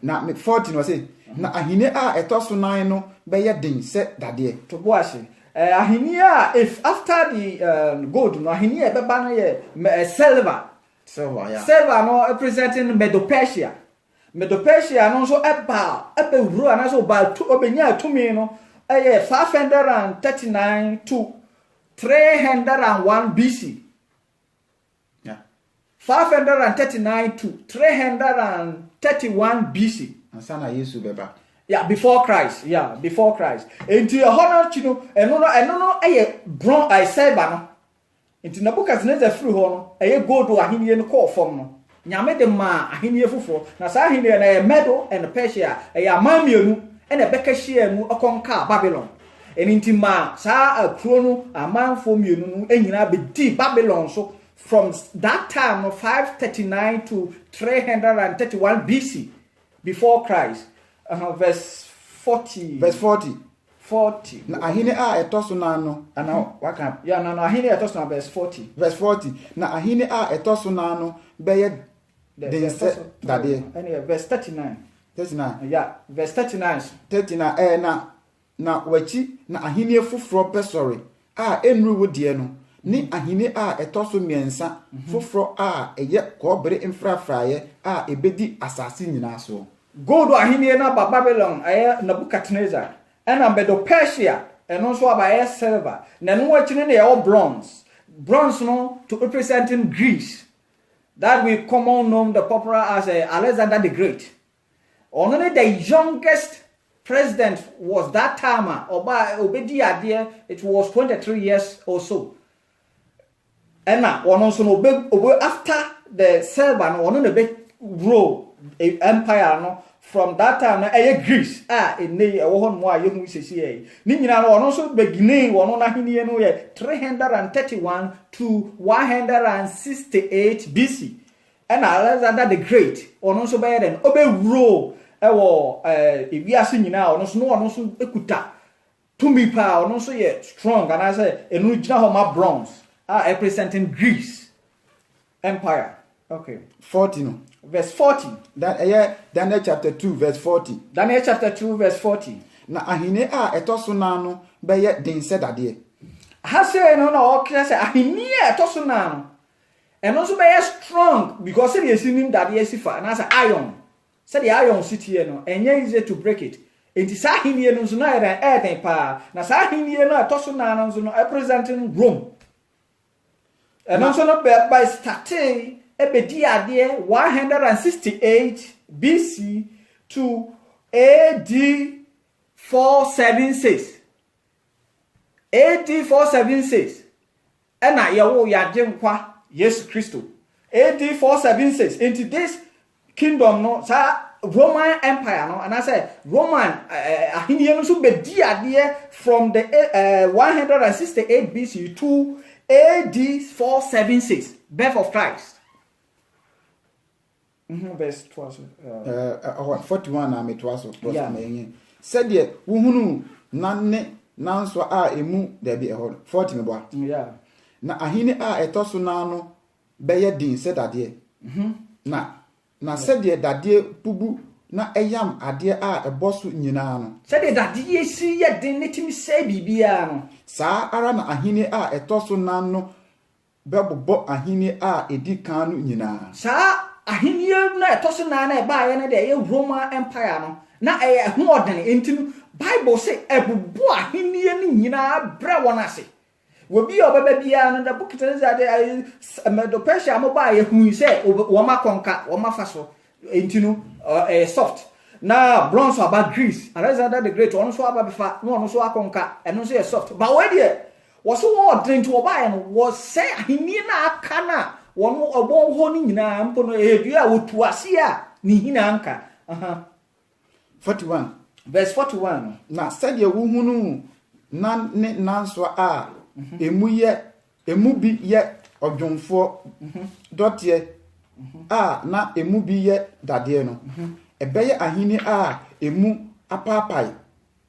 na 14 was say na ahenie a etoso 9 no be ye den se dade to boase ahinia if after the gold no ahinia beba no ye silver yeah. silver no representing Medo-Persia no so eba wuro ana so ba obenya atumi no 539 to 301 BC. Yeah. 539 to 331 BC. Ansana Yesu beba. Yeah, before Christ. Yeah, before Christ. Enti honor chino eno no bronze silver no. Enti Nebuchadnezzar free ho no gold o ahenie no call from no. Nyame de ma ahenie fufuro. Na sa ahenie na Medo and Persia amamienu ena beka hia mu okonka Babylon. Enti ma sa akro no amanfo mienu no enyina be di Babylon so from that time of 539 to 331 BC before Christ. Verse 40. Na ahine a etoso na no ana waka. Yeah, no ahine etoso na verse 40. Verse 40. Na ahine a etoso na no beye dade. Anyway, verse 39. 39. Yeah, verse 39. 39 na wachi na ahine fufuro pesori a enru wodie no. Ni ahine a etoso miensa fufuro a eye kobere infrafraye a ebedi asase nyina so. Gold ahine na Babylon Nebuchadnezzar and Medo-Persia and also about silver. Then watching they all bronze no to representing Greece that we common known the popular as Alexander the Great. Only the youngest president was that time Obedi Ade. It was 23 years or so. And now one also after the silver no one the grow empire no from that time na Greece ene won mo ayehu sesi ni nyina no ono so beginning wono na henie no 331 to 168 BC and Alexander the Great ono so be den obewuro ewo ewiase nyina ono so ekuta tumi pa ono so ye strong and I say enu gina ho ma bronze representing Greece empire. Okay, 40 no. Verse 40. Daniel chapter 2 verse 40. Daniel chapter 2 verse 40. Na ahine a etoso na no beye den sedade. Ha say no o kire say ahine a etoso na no. Eno so beye strong because say you see him that ye sifa na say iron. Say the iron city here no enye easy to break it. Enti sa ahine no so na eden pa. Na sa ahine no etoso na no so no representing Rome. Eno so no by starting ebedi ade 168 BC to AD 476. AD 476. Ena yawo yade nkwa Yesu Kristo. AD 476. Into this kingdom no sa Roman Empire no and I say Roman ahiniye no so bedi ade from the 168 BC to AD 476. Birth of Christ. Verse 41 na metwaso plus menye said ye wuhunu nanne nanso a emu da bi 40 mebo yeah na ahine a etoso na no beye din said ade na said ye dade bubu na eyam ade a eboso nyina no said ye dade si ye din netimi say bibia no sa ara na ahine a etoso na no bebobo ahine a edi kan no nyina sa ahiniye na etoso na eba ye na de ye Roman Empire no na ho odene enti Bible say ebubu ahiniye ni nyina bra wonase wobi obaba bia no da Nebuchadnezzar de Medo-Persia mo ba ye hu say wo ma konka wo ma faso enti no soft na bronze about Greece Alexander the Great ono so aba befa no ono so akonka eno so ye soft but we de wo so wo odene to oba ye no wo say ahiniye na aka na won obon ho ni nyina mpo no edua wotu ase a ni hina anka 41 verse 41 na said ye wuhunu nan ne nanso a emu bi ye odwonfo dotie a na emu bi ye dade no ebeye ahini a emu apapai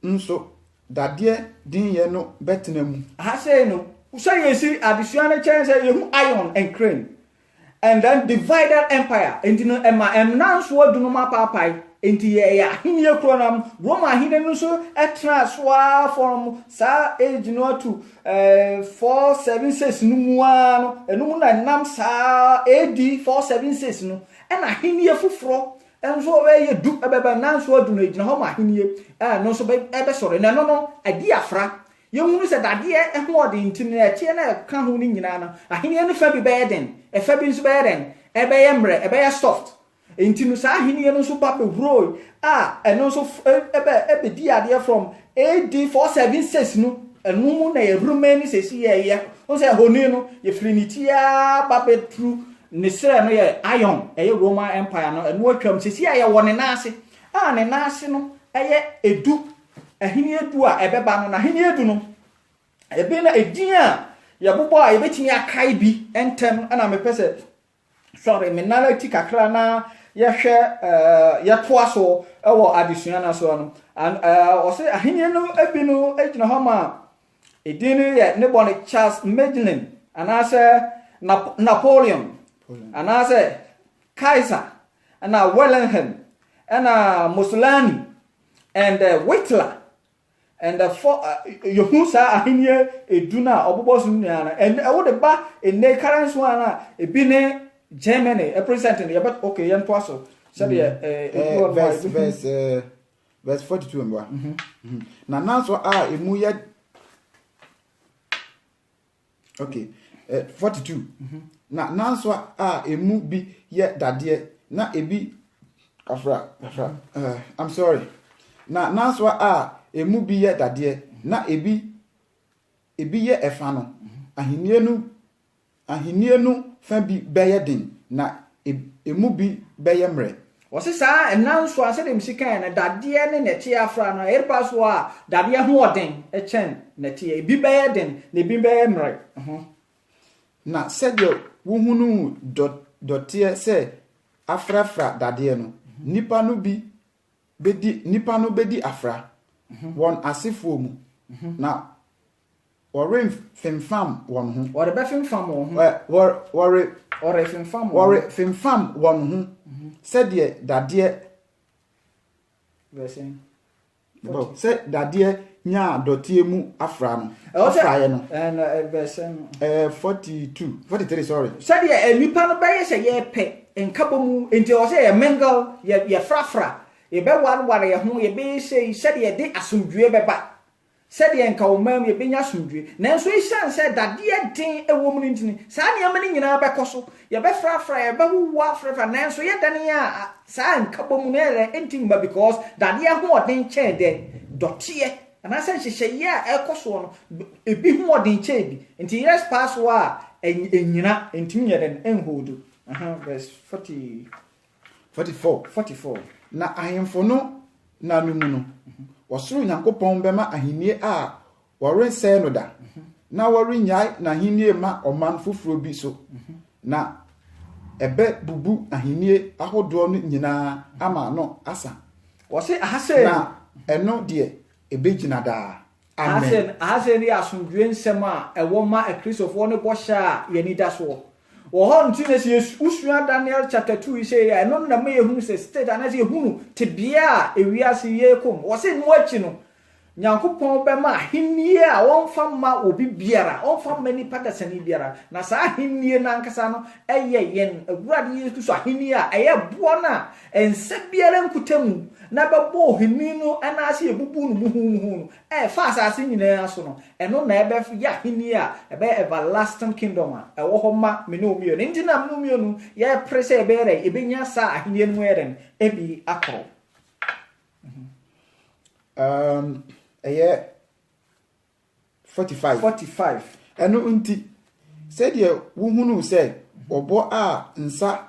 nso dade din ye no betenamu ha say no say you see additional chance you iron and crane and then divided empire and you know nanso adunuma papai enti ya ahenie kro nam Roma ahenie no so etra so from sa age no to 476 no mu ano enu na nam sa AD 476 no e na ahenie fufuro enso we ye du ebeba nanso adu na gina ho ma ahenie no so be ebe sore na no adi afra yehunu se dade e ho ode ntini na tie na ka ho ni nyina na ahenie no fa bi beden e fa bi nso beden ebe ye mre ebe ye soft ntinu sa ahenie no so ba be huro eno so ebe di ade from AD 476 no enu mu na ye rumeni se si ye on se honi no ye frinitia ba be true ne sere no ye iron eye Roman Empire no enu atwam se si ye wone na ase ne na ase no eye edu ahenie edu a ebeba no na ahenie edu no ebe na edin a ye bobo a ye betimi akai bi entem na me pese sorry me na lati kakra na ye hwe ye toa so ewo adesua na so no o se ahenie no ebi no egina ho ma edin ye ne bon Charles Magellan anase Napoleon anase Kaiser ana Wilhelm ana Mussolini and Hitler and you sa ahenie eduna obobosu nyana and e wo de ba ene current one na ebi ne Germany representing you but okay yan twaso sabe verse 42 mwa na nanso emu ya okay 42 na nanso emu bi ye dade na ebi afra I'm sorry na nanso emu bi ye dade na ebi ye efa no ahenie nu fa bi beye din na emu bi beye mre wose sa enanso ase dem sika na dade ne neti afra no erpa so dade ho oden echen neti ebi beye din na ebi beye mre na sedio wuhunu dotie se afrafra dade no nipa no bedi afra won asefo mu na ore femfam won ho ore be femfam won ho ore femfam won ho said dade version se dade nya dotie mu afra no afra ye no and version 43 sorry said ye nipa no be ye se ye pe enkabo mu enti o se ye mingle ye frafra ye be war ye ho ye be say said ye de asomdue beba said ye nka o mam ye be nya asomdue nanso e san said dade den ewo mu ntini sa ne amani nyina be koso ye be frafra ye be wu frafra nanso ye dane a sa nkabo mu na enti mba because dade ho odin che de dotie ana san hye ye a ekoso no ebi ho odin che bi enti yes pass wa enyina enti nye den enhodo verse 44 na ahemfo no na numu no wasoro Nyankopon bema ahenie a wɔrensɛ no da na wɔrenyai na ahenie ma ɔman foforo bi so na ebe bubu ahenie ahodo no nyinaa ama no asa wɔse ahase na ɛno de ebegyina daa amen ahase ni asomdwe nsɛm a ɛwɔ ma akristofo no bɔhyɛ a yɛni da so wo ho ntine se usua Daniel chapter 2 say ya no na me ehunu se state ana se ehunu te bia ewiase yekom wo se no achi no Nyankopon be ma hinnie a wonfa ma obi biara wonfa mani padasani biara na sa hinnie na nkasa no eye yen awurade Yesu so hinnie a eye bo na ense biara nkutamu na bebo hinni no ana ase ebubu no muhu fa asase nyina so no eno na ebe ya hinnie a ebe everlasting kingdom a ewo ho ma me no omio ne ntina no omio no ye prese ebe re ebe nya sa hinnie no eren ebi akro eye 45 eno nti said ye wuhunu se obo a nsa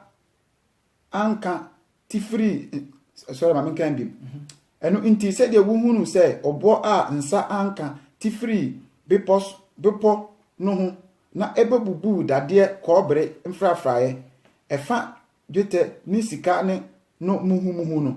anka tifri sorry ma menkan bi eno nti said ye wuhunu se obo a nsa anka tifri bepo no ho na ebebubu dade kobre mfrafrae efa dwete ni sika ne no muhu no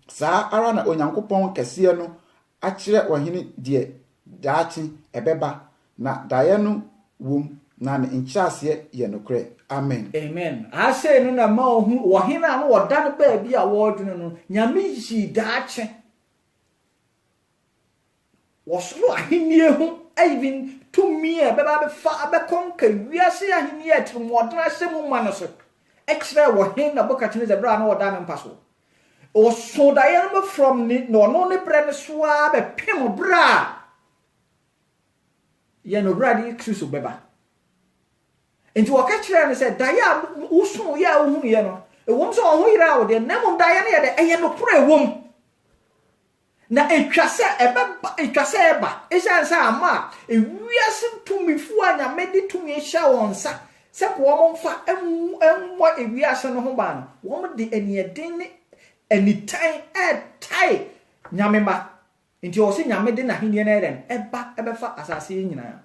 saa ara na Onyankopon kese no akire ohene de daachi ebeba na daye no wom na ne nkyerɛaseɛ yɛ nokorɛ. Amen. Amen. I say no na ma ohu wo hena no wo dan ba bi a wo dwene no nyame yi daache wo soro ahenie hu even to me e beba be fa be konka wiase ahenie atremodena asemu ma no so extra wo hen na Nebukadnezar bra na wo dan mpa so o so da ye no from ni no ne bre ne so a be pem bra ye no bra di kristo beba enti wo ka kire ne se da ya usun ya ohunu ye no e wom so ho yira wo de na mo da ya ne ye de eye no pro e wom na etwase etwase eba esansa ama ewiase tumifu anya medi tumi ehya wonsa se ko wo mfa enwo ewiase no ho ba no wo de enieden ne enitan etai nyamema nti wo se nyame de na henie na eden ebefa asase nyina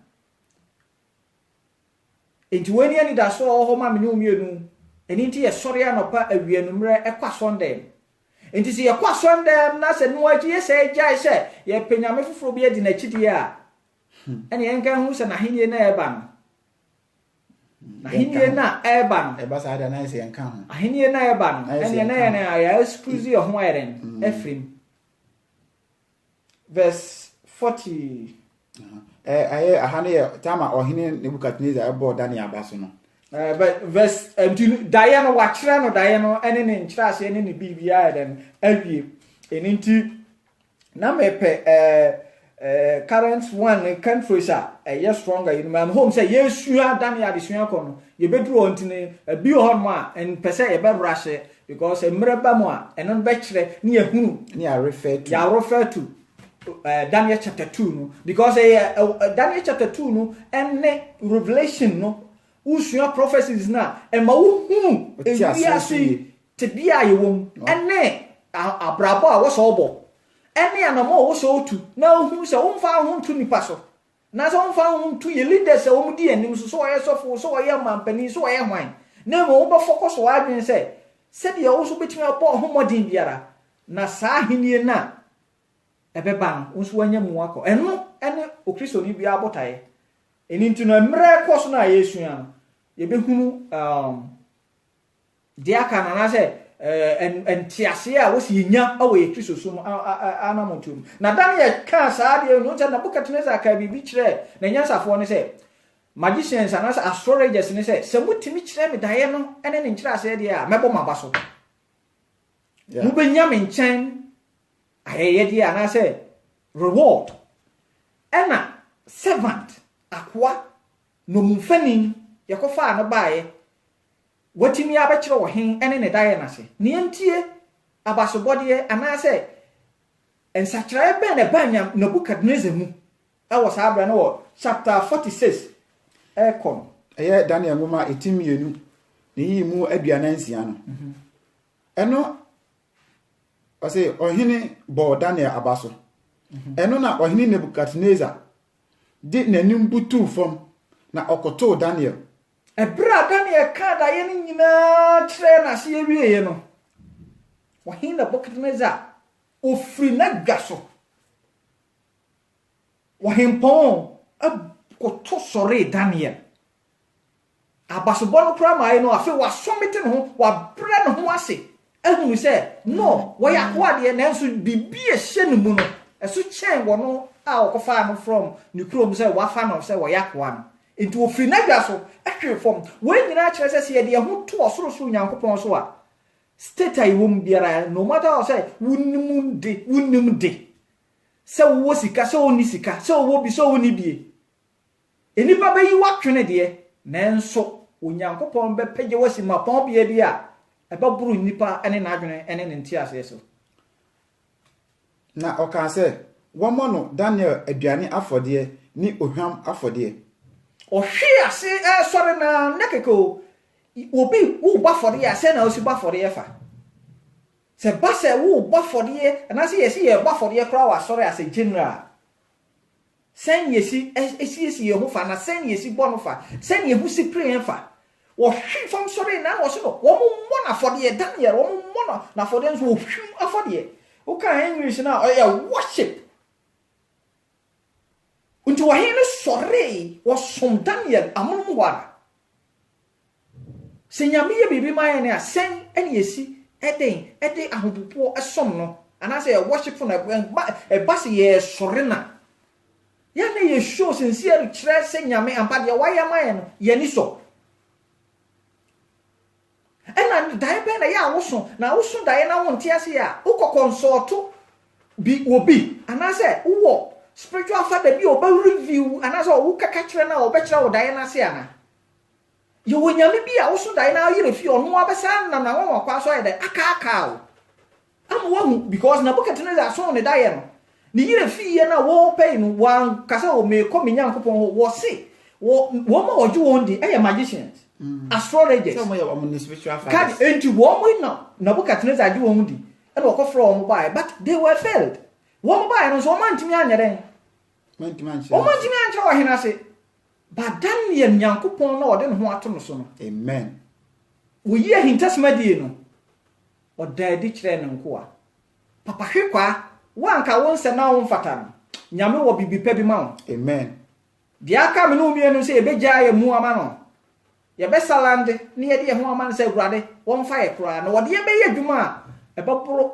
enti wani ani da so ho ma me ne omienu eni nti ye sori anopa awianumre ekwa Sunday enti se yakwa Sunday na se no aji ye se jai se ye penyame fufuro bi adi na chidi a ene enka hu se na henie na eba no na henie na eba no eba sa da na se enka ho ahenie na eba no ene na ye na ya excuse your ho iron Ephraim verse 40 aye ahane ye tama ohine Nebukadnezar ebo Daniel abaso no verse Diana wachira no Diana ene ne nkyerase ene ne bibia den awie eninti na mepe current one countries a yes stronger you know home say yesua Daniel adesua kono ye bedru ontine bi ho no a en pese ye be rush because emreba mo a eno be kire ne yehunu ne ya refer to Daniel chapter 2 no because Daniel chapter 2 no ene revelation no usua prophecies na ema wuhunu ewiase te bia yewom ene abrabo a wo so obo ene anamo wo so otu na ohunu se wo mfa ho ntu nipa so na so mfa ho ntu ye leaders a wo mu di anim so wo ye sofo so wo ye mampani so wo ye hwan na mo wo be focus wo adwen se de wo so betimi apo ho modin biara na saa henie na ebeba no nso wanya mu akọ eno ene okristo ni bia abotae eni nti no mre koso na yesu ya no ye behunu dia kana na se entiase a wosi nya awo ye kristo so anamotum na Daniel ka saa de no na Nebukadnezar ka bibi kire na nyansafo ne se magicians and astrologers ne se mutimi kire me dae no ene ne nkire ase de a mebo mabaso mu benya me nchen ayeye dia na say reward ena servant akwa no mfanin yakofa na baaye watimi abekire wo hen ene ne dae na se ne entie abasobode ana say ensakira be na banya Nebukadnezar mu awo sa abra na wo chapter 46 ekon eye Daniel ngoma etimienu ne yi mu aduanansia no eno ose ohine bo Daniel abaso eno na ohine Nebukadnezar di nanim butu fom na okoto Daniel ebra Daniel ka da ye nyina kire na se ewie ye no ohine Nebukadnezar ofri na gaso wahimpon akoto sore Daniel abaso bono prama no afi wasomete no wa bre no ho ase ehunu se no wo yakwa de na enso bibie hye no mu no eso chen wo no a okofa no from nukrom se wa fa no se wo yakwa no enti ofri na dwa so ehwe form we nyina kire se ye de ho to osoro nyankopon so a state ai wom biara no matter how say wunnim de se wo sika se oni sika se wo bi se oni bie enipa be yi watwene de nanso onyankopon be pege wasi mapon bie bia eba buru nipa ene na adwene ene ne ntiase so na oka se womo no Daniel aduane afode ni ohwam afode ohwe ase sori na nekeko obi wo bafode ya se na osi bafode fa se base wo bafode na se yesi ye bafode kra wa sori ase general sen yesi esi ye ho fa na sen yesi bono fa sen ye hu si pre fa wo hwi fam sori na wo so no wo mo na afode Daniel wo mo na afode nso wo hwi afode o kan English na o ya worship Unto wahine sore was some Daniel among water. Senyamiya bibi maya ne asen ene yesi ede ahopopo esom no and I say a worshipful a basi ye sorena. Yana ye show sincere kire senyame ampa de waya maya no ye ni so. Ena daibe na ya woso na woso dae na wonte ase ya ukokonsort bi obi and I say wo spiritual father bi oba review and I say wo kaka kire na obekira wo dae na ase ana. You will yami be also die now. You if you are no abesan na one kwa so de aka am one because na bucket na so ne die no. Ni yire fi na wo pay no wan kasa o me come nyankopon wo se wo ma oju won di e magicians astrologers so mo ya wo spiritual fathers kan enti wo mo na bucket na aju won di e do ko from buy but they were failed. Wo buy no so man timi anyere man timi anche o man timi anche wo hena se. But Daniel Nyankopon na ode ne ho ato no so no. Amen. Wo yi ahintasema die no. Oda di kire ne nko a. Papa hwekwa, wanka won se na won fata no. Nyame wo bibi pa bi ma wo. Amen. Di aka me no mienu se ebegya ya mu ama no. Ye be salande ne ye de ho ama no se Awurade won fa ye kura na wode ye be ye dwuma a ebaboro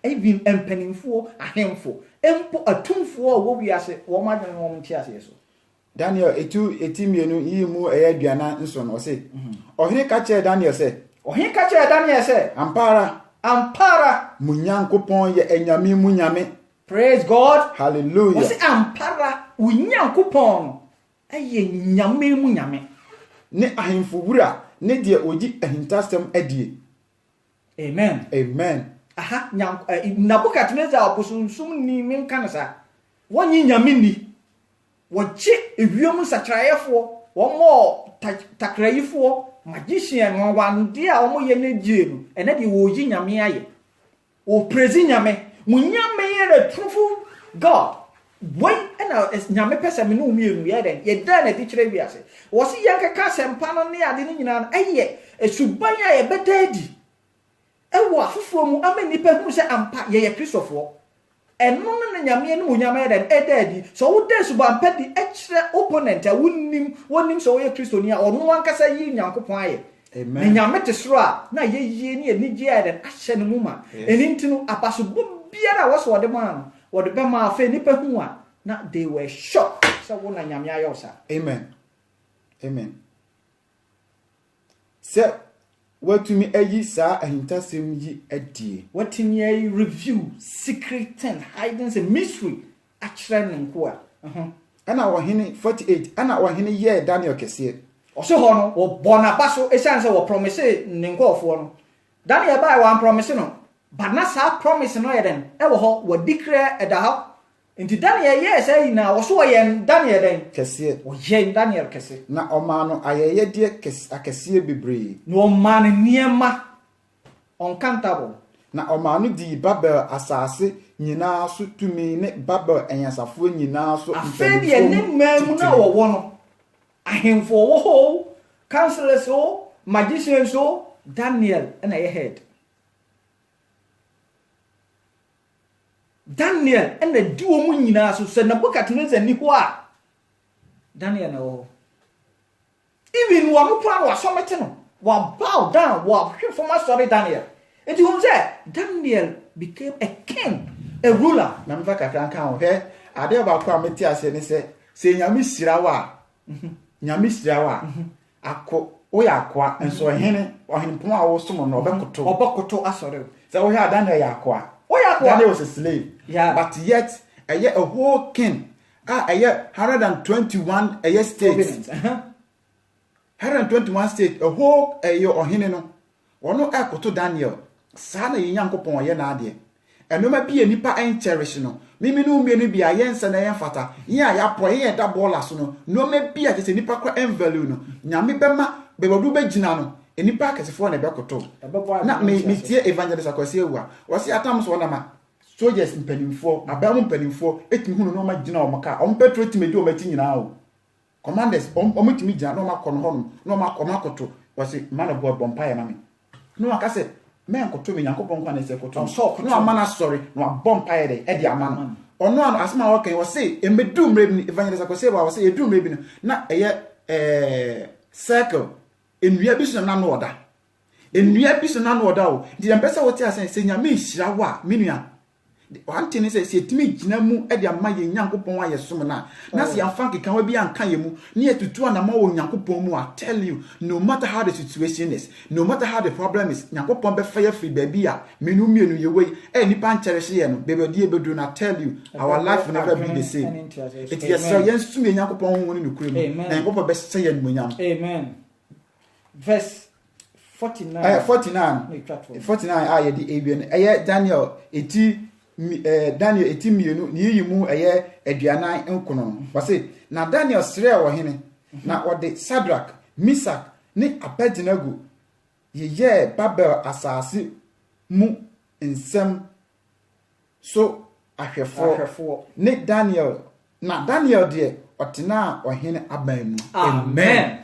even empanimfo ahemfo empo atumfo a wo wiase wo madwene wo ntiase so. Daniel etimienu yi mu aduana nso no se ohene ka che Daniel se ampara munyankopon ye enyame munyame. Praise God. Hallelujah. Wose ampara unyankopon eye nyame munyame ne ahemfo wura ne de ogi ahintasem adie. Amen. Amen. Aha Nabukadnezar opusunsum ni menkanasa wonyi nyame ni woche ewiom sakrayefo womo takrayefo magician wande a womo ye ne gienu ene de wo yi nyame aye o praise nyame munyame ye the truthful God boy ena nyame pese me no mienu ye den ye da na di kire wiase wo se yankaka sempa no ne ade ni nyina eye esuban a ye bedadi ewo afoforo mu amani pa hu se ampa ye Kristofo eno no nyame no munyame den edadi so wo desu bampa di ekire opponent a wonim so ye Kristoni a ono wankasa yi nyankopon aye. Amen. Nyame tesro a na ye yie ni enigi aye den ahye ne mu ma eni ntinu apaso biara wo so wode ma wode be ma afa nipa hu a na they were shocked so wo na nyame ayosa. Amen. Amen. So watumi ayi saa ahintasem yi adie watumi ayi review secret and hidden a mystery akire nko a ana wahene 48 ana wahene ye Daniel kese ose ho no wo bona baso esanse wo promise ninkofo no Daniel bai wan promise no but na sa promise no yeden e wo ho wo declare eda ho nti Daniel ye say na wo so ye Daniel den kese wo ye Daniel kese na oma no ayeye de akese bebre no man niema uncountable na oma no di Babel asase nyina so tumi ne Babel enyasafo nyina so afedi ne mamu na wo no ahemfo wo ho counselors ho magicians ho Daniel na ye head Daniel and the duo mu nyina so se Nabukadnezar ni ho a Daniel na wo even wa mo plan wa somete no wa bow down wa hwe my story Daniel it you say Daniel became a king a ruler na mfa kakra kan ho he ade ba kwa meti ase ni se nyame sirawa nyame sirawa akọ o ya akwa enso ohenpon a wo som no obekoto asore se wo he Daniel ya akwa Daniel was a slave. Yeah. But yet, a whole king. A year 121 a year states. 121 states. A whole a year or hineno. Or no echo to Daniel. Sana yankopon ye na ade. And no ma be a nipa and cherish no. Mimi no me be a yens and a yan fata. Ya po ye da bola so no me be a nipa kwa envelu no. Nyame bema bebedu be gina no. Enipa kesefo na bekoto na me tie evangelist akwase ewa wose atam so na ma soldiers mpanimfo abam mpanimfo etimi hunu no ma gina o maka o petro timi di o mati nyina o commanders o mutimi gina no ma kono hono no ma komakoto wose man of God bompaye mame no aka se men koto me Yakobon kwa na se koto no amana sorry no bompaye de e di amana ono ano asema wo kan wo say emedu mre bi evangelist akose ba wo say edu mre bi no na eye circle enua bi so na no oda enua bi so na no oda o di empesa wo ti asen se nyame nhira wa menua one thing is say etimi gina mu e de ama ye nyankopon aye som na se yamfa keka wa bi anka ye mu ne etutu na ma wo nyankopon mu I tell you no matter how the situation is no matter how the problem is nyankopon be fire free baby a menu mienu ye wey e nipa ncherehye ye no bebe die bedu na tell you our life will never be the same it is so yen sum ye nyankopon ho ni nukure mu na nyankopon be se ye nmunyam amen verse 49 49 di ebian Daniel Daniel etimienu ni yimu aduanan nkono wase na Daniel sre wo hene na ode Shadrach Meshach ni Abednego ye Babel asase mu nsem so ahwefo ni Daniel de otena ohene aban mu amen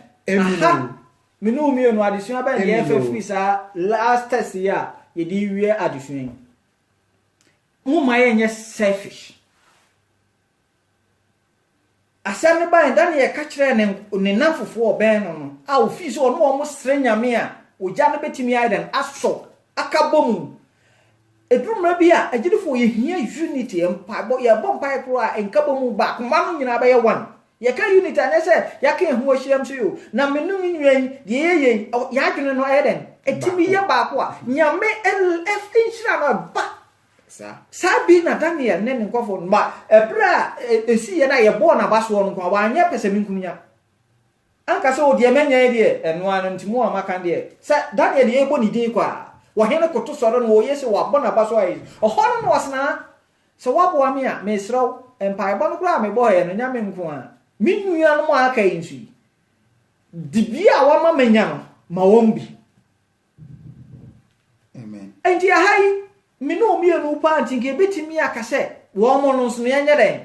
minu mienu adesua ba ye fafiri sa last test ya ye di wie adesua mu mayenye selfish asane ba Daniel ka kire ne nafofo oben no a ofi so no mo sre nyame a ogya no betimi aiden aso akabomu edrumra bi a agidifo ye hia unity empabo ye bompa kro a enkabomu ba kuma no nyina ba ye one ye ka unity ane se ya ka hu ohyiam so yo na menum nwen ye ya adwene no aiden etimi ye ba ko a nyame lf inshira no ba sabi na Daniel ne nkofo ma ebra esi ye na ye bo na baso no kwa wanye pese minkunya anka se odi emenya de eno anu ntimo amaka de sa Daniel ye bo ni din kwa wo hene koto soro no ye se wa bo na baso ayi ohono no wasna se wa bo ame a me sraw empai bo no kra me bo ye no nyame nko a minua no aka yinsu dibia wa ma menya no ma wombi amen enti ahai mino mienu pa ntinke betimi akase wo mo no so yenye den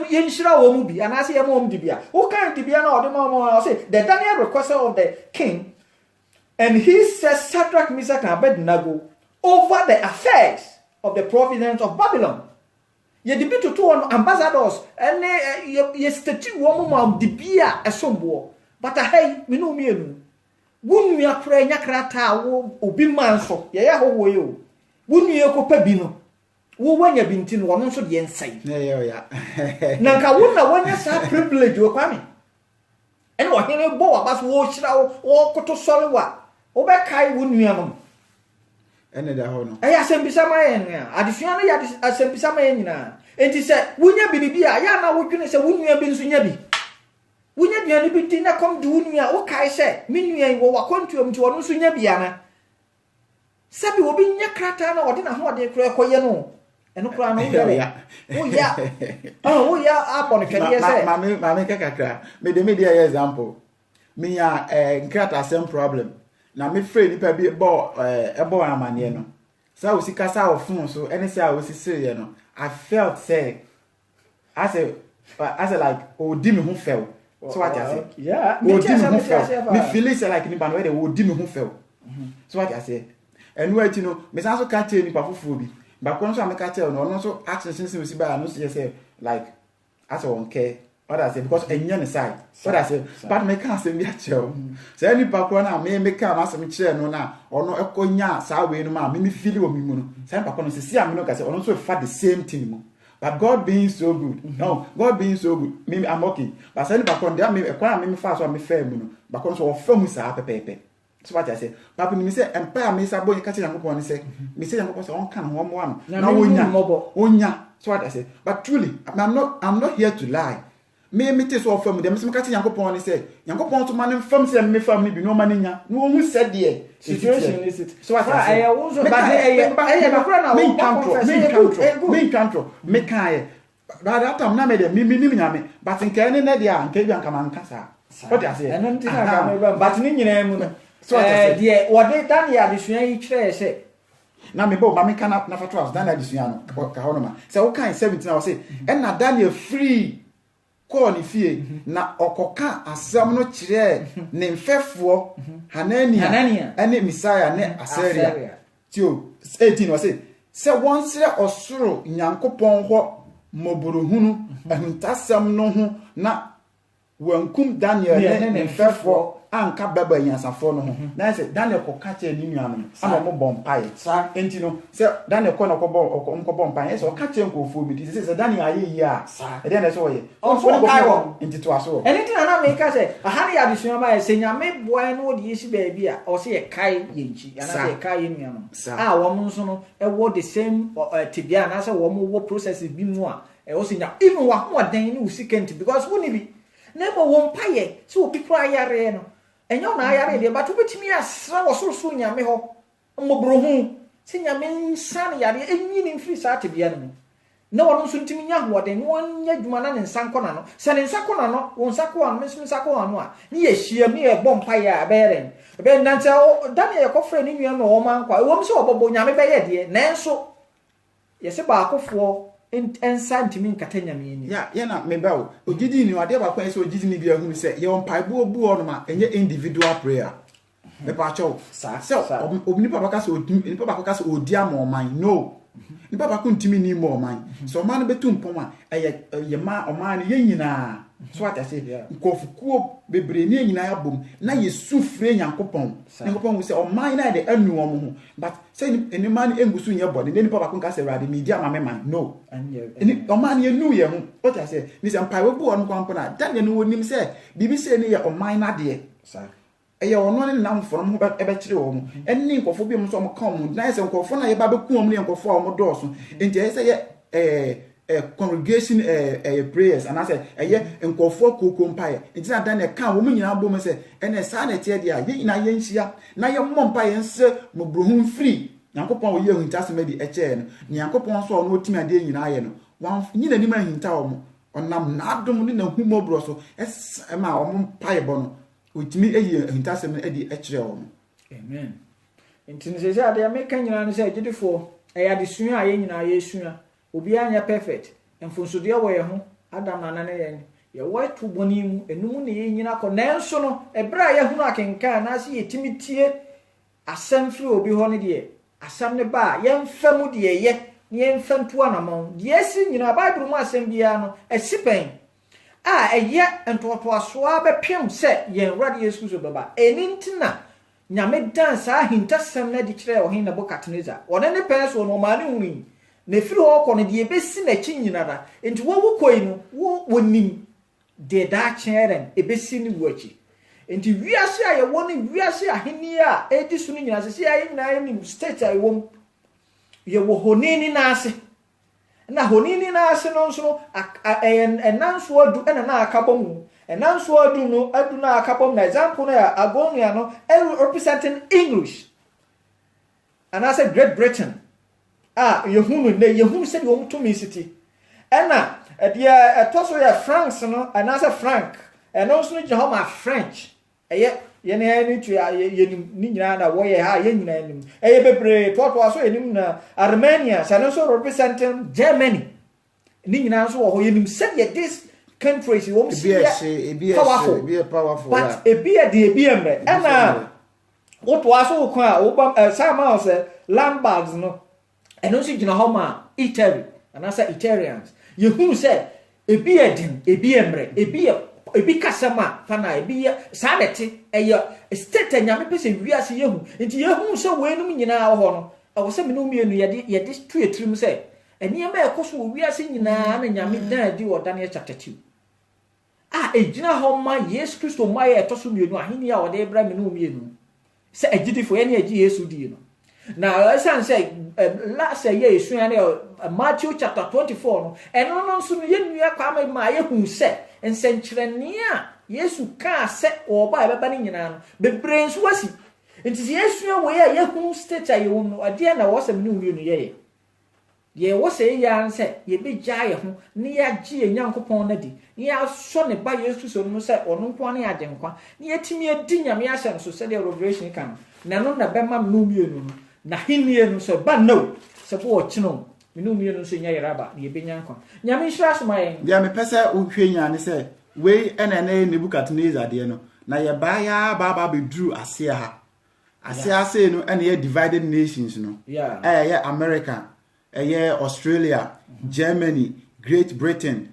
yenhira wo mu bi anase ye mo dibia wo kan dibia na ode mo say the Daniel request of the king and he says Shadrach Meshach and Abednego over the affairs of the province of Babylon ye dibi to two ambassadors and ye statue wo mo dibia esombo but hey mino mienu wonu yakra nyakrata wo obi manso ye ya ho wo yo wonu ye ko pa bi no wo wanya binti no wono so de ensai na nka wona wanya sa privilege wo kwame ene wo hene bo wa baso wo hira wo koto sori wa wo be kai wonu ya no ene da ho no asembisa ma ye no adesua no ya asembisa ma ye nyina enti se wonya biribi a ya na wo dwene se wonu ya bi nso nya bi wonya duane bi ti na kom de wonu ya wo kai se menua wo wakontuom ti wono nso nya bi ana sabi obi nya krata na ode na ho ode kra koye no eno kra no wo ya abon twede se mame kakakra me de example me ya nkrata same problem na me free nipa bi bo amane no sa o sika sa o fun so ene se a o sisire no I felt say as a like odi me ho fel so what I say yeah me feel it like ni ba no dey odi me ho fel so what I say enu ati no me san so ka tell ni pa fufu bi ba ko no so me ka tell no so action since we see by no say like as on care what I say because enya ne side what I say but me can say me achel so any pa ko na me ka ma so me kire no na ono ekonya sa we no ma me feel o mi mu no say pa ko no see am no ka say ono so fa the same thing mu but God being so good no God being so good me I'm okay but say any pa ko dey me ekwa me fa so me fa mu no ba ko so o fa mu sa pepepe. So what I say, Papa, me say, empire me say, boy, catch yanko pon say, me say yanko say, on can one one. Now onya. So what I say, but truly, I'm not here to lie. Me take so from them. Me catch yanko pon say, yanko pon to man from say me family be no money nya. No who said there. Situation is it. So what I say, I also but me control. Me kai. But that time na me dey me nyame. But in kane na dey an kebi an kama nkasa. What I say. Eno ntina ka me ba but ni nyina mu no. So de wode Daniel adesua yi kire se na me bo ma me kana na fatu house Daniel adesua no ka ho no ma se wo kan 17 na wo say en na Daniel free call ni fie na okoka asem no kire ne mfefo Hanania ene Misaya ne Asaria tio 18 wo say se wonsre osoro nyankopon ho moborohunu ahuntasem no ho na wankum Daniel ne mfefo anka baba yansafo no ho na se Daniel ko kache ni nuanom ama mo bompae sa enti no se Daniel ko na ko bompae se o kache nkofo bi se Daniel ayeyi a e dey na se oye so kai wo enti to aso enti na me ka se ahane ya de suama e se nyame boy no de yesi baabi a o se ye kai yenchi ya na se kai nuanom wo mo nso no e wo the same tibia na se wo mo wo process bi mu a e o se nya even wa ho den ni usikenti because woni bi na mo wo mpaye se obi kura yare no enyo na ayare de but obetimi asra wo sorso nyame ho mmobrohu se nyame nsan yare enyi ni mfiri sa tibia no na wono nso ntimi nya hoɔden won nya dwuma na ne nsanko na no se ne nsanko na no won nsako anu mesu nsako anu a ne ye hia me ye bɔ mpaye a bɛyɛren be nante Daniel yakɔfrɛ ne nua no ɔman kwa wo mse ɔbɔbɔ nyame bɛyɛ de nanso ye se ba akɔfoɔ ensa ntimi nkata nyame ni ya na me bawo ogidi ni ade ba kwan se ogidi ni bia hu se ye on paibo obu ono ma enye individual prayer me pa cho sa obni papa ka se odni papa ka se odi ama oman no ni papa ko ntimi ni mo oman so oman no betu mpom a ye ma oman ye nyina so atase nkofukuo bebre ni nyina ya bom na ye sufre nyankopon nyankopon se oman na de anu omo ho but say ni man engusu nye body ni papa ko ka se rade media ma me man no ni oman ye nu ye ho o ta se ni se mpa we bu ono kwampo na Daniel no wonim se bibi se ni ye oman na de sa eye ono ne nam from ho ebe kire wo mo enni nkofo bi mo so mo kan mo na se nkofo na ye ba be ku mo ne nkofo a mo do so enti ye se ye congregation prayers and I said nkofo kokompae enti na Daniel kan wo mo nyina bo mo se ene sa na tie dia ye nyina ye nhia na ye mo mpae nse mo brohun free nyankopon wo ye hunta se medi eche no nyankopon so no otimi ade nyina ye no wan nyina ni ma hunta wo mo onam na adom ni na humo bro so ma wo mo mpae bo no otimi eye hunta se me edi echere wo mo amen enti ne se ade America nyina no se agidifo ya de sua ye nyina ye sua obi anya perfect enfonso de wo ye ho adam na nane ye wo to boni mu enum ne ye nyina ko nanso no ebra ye hunu akenka na se ye timitie asem firi obi ho ne de asam ne ba ye mfamu de ye ne mfantu anamon de esi nyina bible mu asem bia no esipen eye entoto asoa bepem se ye Awurade Yesu so baba enintina nyame dan sa hintasem na di kire o hin na Nebukadnezar one ne penso no ma ne hunu na firi ho kɔ no de ebesi na chi nyinara enti wo koi no wo wonim de da kyeren ebesi ni wachi enti wiase a ye woni wiase aheni a edi so no nyina se ayi nyina ni state a ye wo honini na ase na honini na ase no nso enanso adu na akabom enanso adu no adu na akabom na example na agonia no representing English and I said Great Britain yehunu ne yehunu se de wo to me city ena de etoso ya France no anasa Frank eno so no jehoma French ye ne ni tu ye ni nyina na wo ye ha ye nyina nim bebre toto aso ye nim na Armenia sano so representing Germany ni nyina so wo ho ye nim se ye this countries wo msi powerful but ebi emre ena wo to aso ko a wo sama se Lombards no eno si gina homa Italy anasa Italians yehunu se ebi edin ebi emre ebi kasama fana ebi sanete eya state nyame pese wiase yehu nti yehu se wenum nyina wo ho no awo se menu mienu ye de tu etrim se eniyama ekoso wo wiase nyina na nyame dan di wo Daniel chapter 2 ejina homa Yesu Kristo ma ye etoso mienu ahini a wo de bra menu mienu se agidifo ye ne agi Yesu di no na asan say last year Yesu ya ne Matthew chapter 24 no eno no nso no ye nua kwa ma ye hu se ensenkyerene a Yesu ka se oba ebeba ne nyina no bebre nso wasi enti Yesu ya wo ye hu state aye wo no ade na wo sem ne hu no ye wo se ya nse ye begya ye ho ne ya gye Nyankopɔn na di ne ya so ne ba Yesu so no se ono nko ne agenkwa ne yetimi adi nyame asem so se the revelation kan na no na bema no mienu no na hinie no so ba no se bo ochino minu mienu so nya yeraba ne yebenya nkwa nyame nhira so mayen dia me pese ohwe nya ne se we ene Nebukadnezar de no na ye ba ya ba be dru ase ha ase no ene ye divided nations no yeah America Australia, Germany, Great Britain,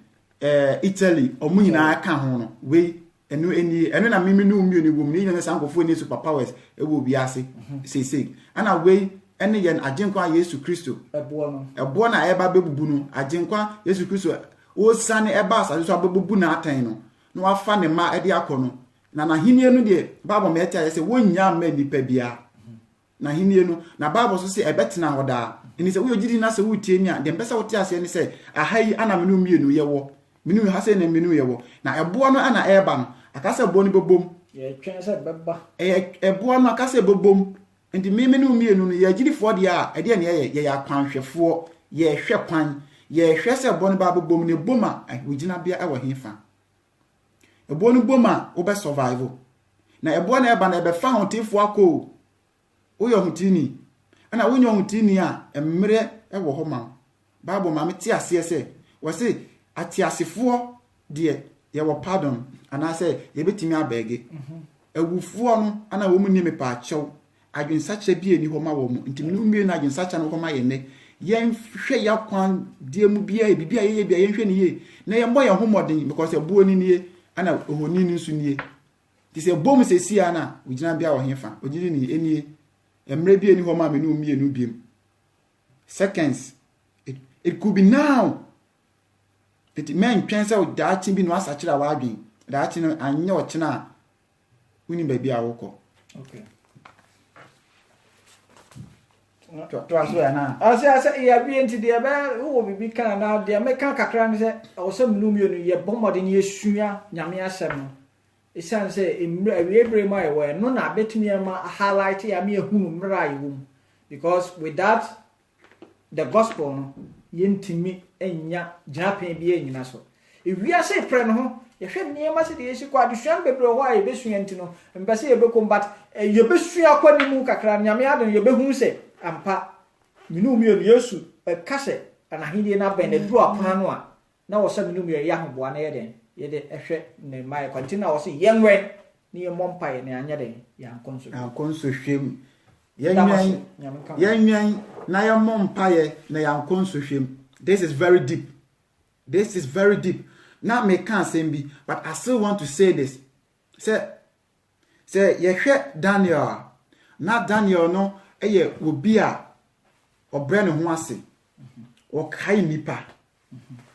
Italy, omu nyina ka ho no we enu na mimi no mi oniwom ni nyina sankofo ni superpowers e wo biase sese ana we ene yen agenkwa Yesu Kristo ebo na eba bebubu no agenkwa Yesu Kristo o sane eba asase so abebubu na atan no na wafa ne ma ede akono na hinie no de Bible me tia se wonya ma nipa bia na hinie no na Bible so se ebetena hoda ni se wo gidi na se wo tie ni a de mpesa wo tie ase ni se ahai ana menu mienu ye wo menu ha se na menu ye wo na ebo no ana eba no akase ebo no bebom ye twen se beba ebo no akase bebom enti menu mienu no ye gidi fo de a ede ne ye ya kwanhwefo ye hwe kwan ye hwe se ebo no ba bebom ne boma wo gina bia e wo hefa ebo no boma wo be survive na ebo na eba na ebe fa hotifo akọ wo yo hutini ana wo nyo hutini a emre e wo ho ma Bible ma me ti ase se wo se atiasefo de ye wo pardon ana se ye betimi abege awufo no ana wo mu ni me pa achew adwensache bi eni ho ma wo mu ntimi no mie na adwensache no ho ma ye ne yen hwe ya kwan die mu bia e bibia ye bia yen hwe ni ye na ye mbo ye ho modern because ebuo ni nie ana ohoni ni nsu nie ti se bom se si ana ugina bia wo hefa ogiri ni enie emre bi eni ho ma me no mie no biem seconds it could be now it men twense o daachi bi no asachira wa adwen daachi no anye o chena uni ba bia woko okay to aso ya na ase ya bi enti de ba wo bibi kan na de me kan kakra ne se o se mnu mi onu ye bomode ne yesua nyame asem no isan se emre awiebere mai we no na betumi ma highlight ya me ehunu mra yiwum because with that the gospel no yentimi enya japan bi enyina so ewia se pre no ho ye hwe niema se de yesi kwa adusuan bebre ho a ye besua enti no mpese ye be combat ye besua kwa ni mu kakra nyame ade ye behu se ampa minu mi onu Yesu kase anahide na ben duru apona no a na wo se minu mi ya hoboa na ye den ye de ehwe ne mai kwanti na wo se yenwen ni ye mompa ye ne anya den ya konso hwem yenwen na ye mompa ye na ya konso hwem. This is very deep now me can say be but I still want to say this say ye hwe Daniel na Daniel no eye obi a obre ne ho ase o kai nipa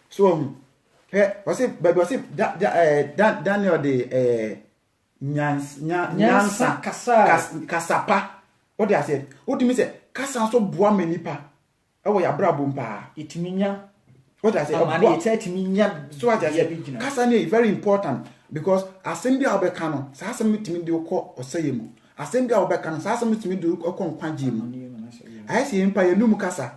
so was it Daniel de nyansa kasapa what they said what do you say kasa so boa me nipa e wo ya brabo mpa itiminya what I say so what I say kasa ne very important because assembly obeka no sa assembly timi de ko osayemu assembly obeka no sa assembly timi de ko nkwaje mu I see mpa yenum kasa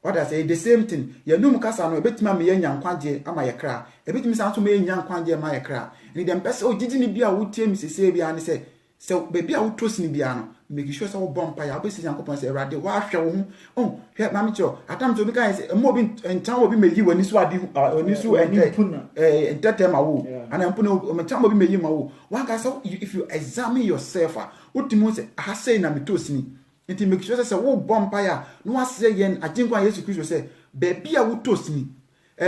what I say the same thing yenum kasa no ebetima me yenya nkwaje ama ye kra ebetimi sa so me yenya nkwaje ama ye kra ni dem pese ogigi ni bia wotie mi sese bia ne se bebi a wotosi ni bia no make sure say wo bompa ya obesi yankopon say erade wa hwe wo ho hwe mami cho atam to bi kan say mo bi entan obi meyi wani so ade oni so entetema wo ana mpu no entan obi meyi ma wo one can say if you examine yourself utimo say ha say na metosi ni enti make sure say wo bompa ya no wa say yen aginkwa Yesu Kristo say bebi a wotosi ni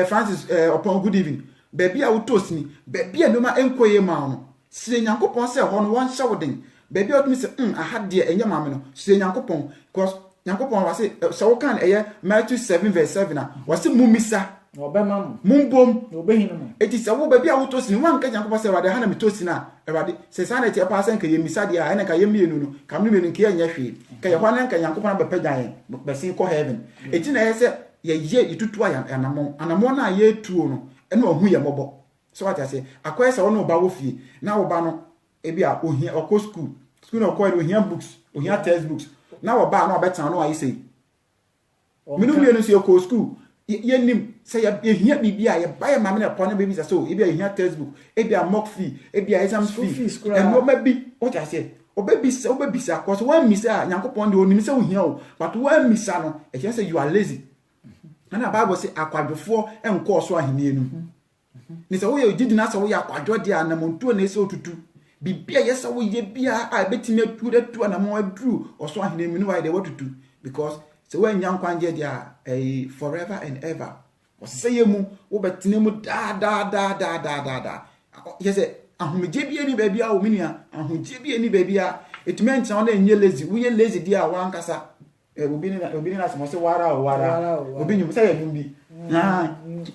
Francis upon good evening bebi a wotosi ni bebi a no ma enkoye ma no se nyankopon se ho no won hyewden bebi otumi se aha de enya mame no se nyankopon because nyankopon wa se wo kan eye Matthew 7:7 na wa se mumisa obema mumbom obehinu mo eti se wo bebi a wotosi ni wan ka nyankopon se erade ha na metosi na erade se sa na tie pa san ka yemisa de a ene ka yemienu no ka mnu menu nke enya hwe ka ye ho na ka nyankopon ba pagan be sin ko heaven eti na ye se ye itutu anamon na ye tuo no ene ohu ye mobo so what I say akwai se wono ba wo fie na wo ba no ebi a ohia okọ school no ko ohia books ohia textbooks na wo ba na obetan no ayi sei minu bi no se okọ school ye nim se ye hia bibia ye ba ye mame na pon baby so ebi a hia textbook ebi a mock fee ebi a exam fee and no maybe what I say obebisa cause one misa nyankopon de onim se ohia o but one misa no e say you are lazy na Bible say akwadwofo enko so ahene enu ni se wo ye didi na se wo ya kwadwo de anamontuo na ese otutu bibia yesa wo ye bia a betime atu anamon aduru oso ahene enu why they want to do because so when young kwanje dia forever and ever say mu wo betene mu da yes ahomje bi ani baby a wo minia ahomje bi ani baby a it meant na na enye lazy wo ye lazy dia wa ankasa obi ni na so wara obi nyum say yum bi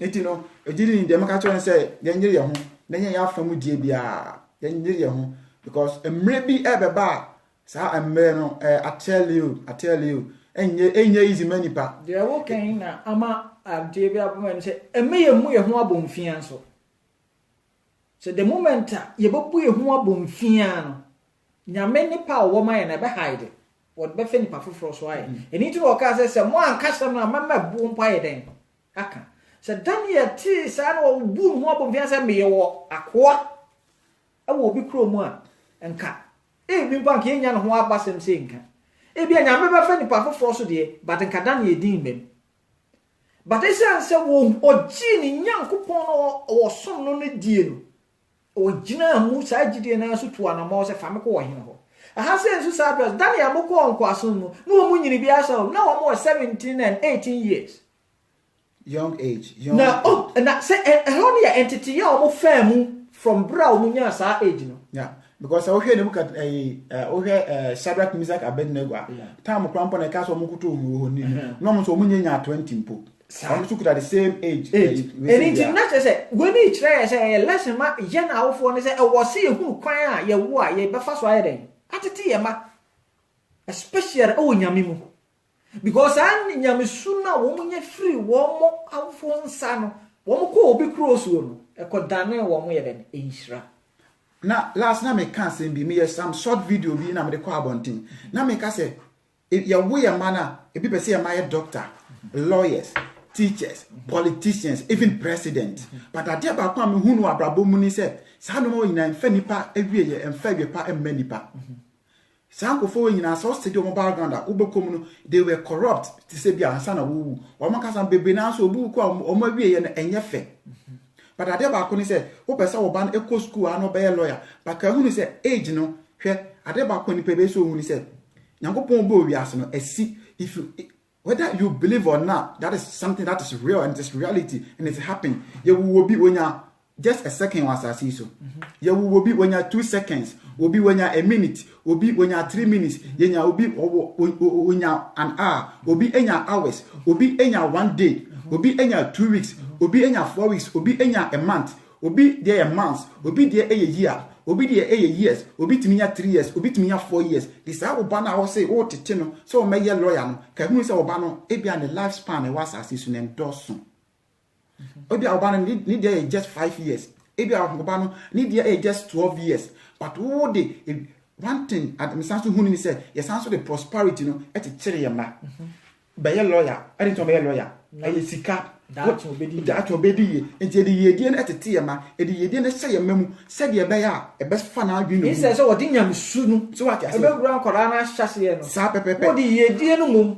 eti no ejiri ni dem ka cho say yenyere ye ho na yen ya famu die bia yenyere ye ho because emre bi ebeba sa emre no I tell you enye easy money pa they are working na ama die bia bo man say emeye mu ye ho abomfia so so the moment ye bobu ye ho abomfia no nyame nipa wo man na be hide what be fe nipa foforo so aye eni ti no ka say mo ankasa na mama bu mpa ye den aka so Daniel ti sa no bu ho abomfia say me ye wo akoa awo obi kro mu a enka bi bank ye nya no ho abasem se nka bi nyame be fe nipa foforo so de but nka Daniel din mem but ese say wo oji ni nyankopon no wo som no ne die no o gina mu sa gide na so to anamo se fa me ko wo hin ho aha se nsu sa address Daniel mo ko onko aso mu no mo nyini bi asa na wo mo 17 and 18 years young age na say how ya entity ya mo famu from bra o nya sa age no yeah because I hear them kat Shadrach Meshach Abednego time krampo na ka so mo kuto ho ni no mo so mo nya 20 mpo I'm looking at the same age. And it's not say when he try say lesson ma yen awfo ne say e wo se hu kwan a ye wo a ye be fa so ayeden atete ye ma especially o nyame mu because an nyame su na wo nya free wo mo awfo nsa no wo mo ko obi cross wo no e ko dane wo mo ye den enhira na last na me can say be me some short video bi na me de call abontin na me ka say ye wo ye mana e bi be say ye ma ye doctor lawyers teachers, politicians, even president. But I tell about me who know abrabo mu ni say, sa no mo ina enfa nipa ewie ye enfa wie pa emma nipa. Sanko fo ina so study mo background a ubekom no they were corrupt to say bia ansa na wu. Wo maka san bebe na so obu ko o ma wie ye no enye fe. But I tell about ni say, wo pesa wo ban eco school ano be lawyer. But ka hu ni say age no hwe ade ba ko ni pebe so hu ni say. Nyankopon bo wi ase no esi if you whether you believe or not, that is something that is real and it's reality and it's happening. You will be when you just a second was as so. You will be when you 2 seconds, will be when you a minute, will be when you 3 minutes, you will be when you an hour, will be in your hours, will be in your 1 day, will be in your 2 weeks, will be in your 4 weeks, will be in your a month, will be there a month, will be there a year. Obi de years, obi timi ya 3 years, obi timi ya 4 years. This how oba na wo say o tete no, so me ye lawyer no. Ka hu say oba no e bia the lifespan e was asisu na endoso. Obi oba no need there just 5 years. E bia oba no need there just 12 years. But wo de one thing at me sanso hu ni say, ye sanso the prosperity no e te kire ye ma. Be ye lawyer, I didn't be ye lawyer. E sika that obedi enti de yedie na etete ye ma e de yedie na hye ye mamu se de be ya e be fa na adwenu he says so odi nyam su no so what e be gura nkora na hyase ye no sa pepepe odi yedie no mum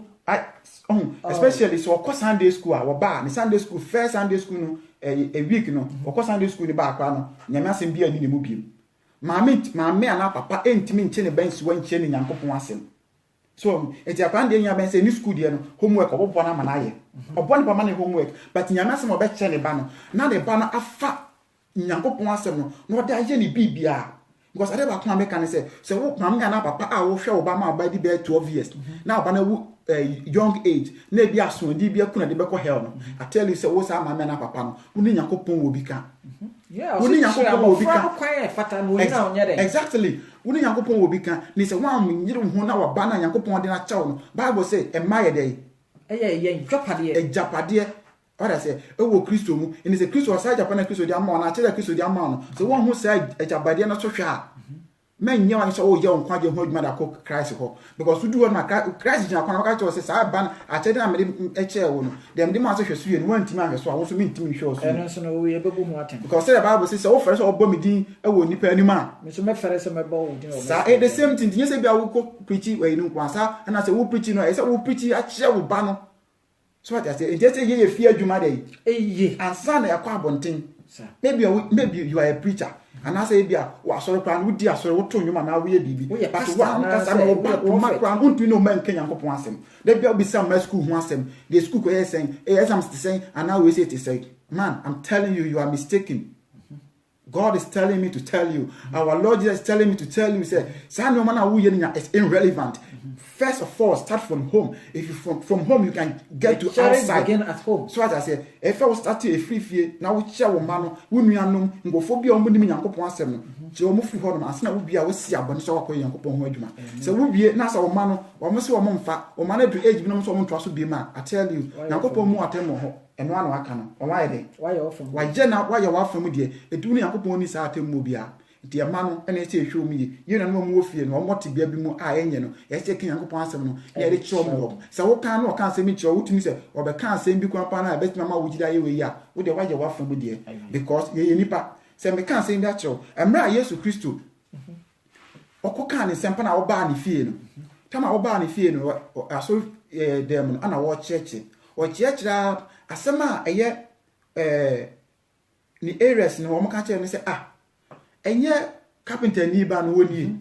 especially so ko Sunday school a wo ba ni Sunday school first Sunday school no a week no ko Sunday school ni ba akwa no nyame asem bia ni mu biem maame ana papa entimi nche ne ben so nche ne Nyankopon asem so eti akwan de nya ben say ni school de no homework obobo na mana ye obon pa mana homework but nyame asem obe che ne ba no na de ba no afa Nyankopon asem no no de aye ni bibia because ade ba kon America ne say so wo maame ana papa a wo hwe Obama ba di be 12 years na Obama wu young age na bi aso di bi akuna de be ko hell no I tell you say wo sa maame ana papa no wo ni Nyankopon wo bi ka yeah wo ni Nyankopon wo bi ka kwan fata no ina onye de exactly wo ni Nyankopon wo bi ka ni say wa nyire ho na wa ba na Nyankopon de na chaw no Bible say e ma ye dey ye japade what I say e wo Kristo mu ni say Kristo sa japana Kristo di ama na chere Kristo di ama no so won ho say japade na so hwe a men nyawa so o ye on kwaje ho adwuma da ko Christ ho because we do one Christ jina kwana ka cho say sa ban a chere na me e che wo no dem de ma so hwe so ye no antimi ahwe so a wo so me ntimi hwe so eno so no we bebu mu atem because the Bible says so first o bo me din e wo nipa anim a me so me fere se me bo wo din o sa e the same thing say bia wo ko preach we no kwansa na say wo preach no e say wo preach a che wo ba no so what I say it just ye fie adwuma dey eye ansa na yakwa abonten maybe you are a preacher and I say bia wa sori kwa no di asori wo to nwuma na wo ye bibi but wa nkasa na wo ba makra untu no man kenya nkopon asem da bia obi sam ma school ho asem the school ko yes saying exams to say and now we say to say man I'm telling you you are mistaken. God is telling me to tell you. Our Lord Jesus is telling me to tell you. He said, it's irrelevant. First of all, start from home. If you from home, you can get to outside. Begin at home. So as I said, if I was starting a free fear, now we share one man, we know, go for be on the Yanko Point. So we move home, and now we be our see about so I Yanko Point. So we be now our man, or must or mom fat, or man to age, no someone to be man. I tell you, Yanko Point more attempt. And one wakano, or why they? Why you often? Why Jenna, why you are from me, dear? A duny Yakopon is out in Mobia. Dear man, and it's a show me. You know, more fear, no more to be more I, you know, as taking Yakopon 7, yeah, it's show me. So what can't say me to you to say, or the can't say because I bet mamma would die away, yeah, with the why you are from me, dear. Because ye nipa, say me can't say that show. And right, yes, to Christo. Or cocan is something our barney fear. Come our barney fear, or I saw them and I watch church. Or church out. Asema ni areas no wo ka say enye carpenter ni ba no woni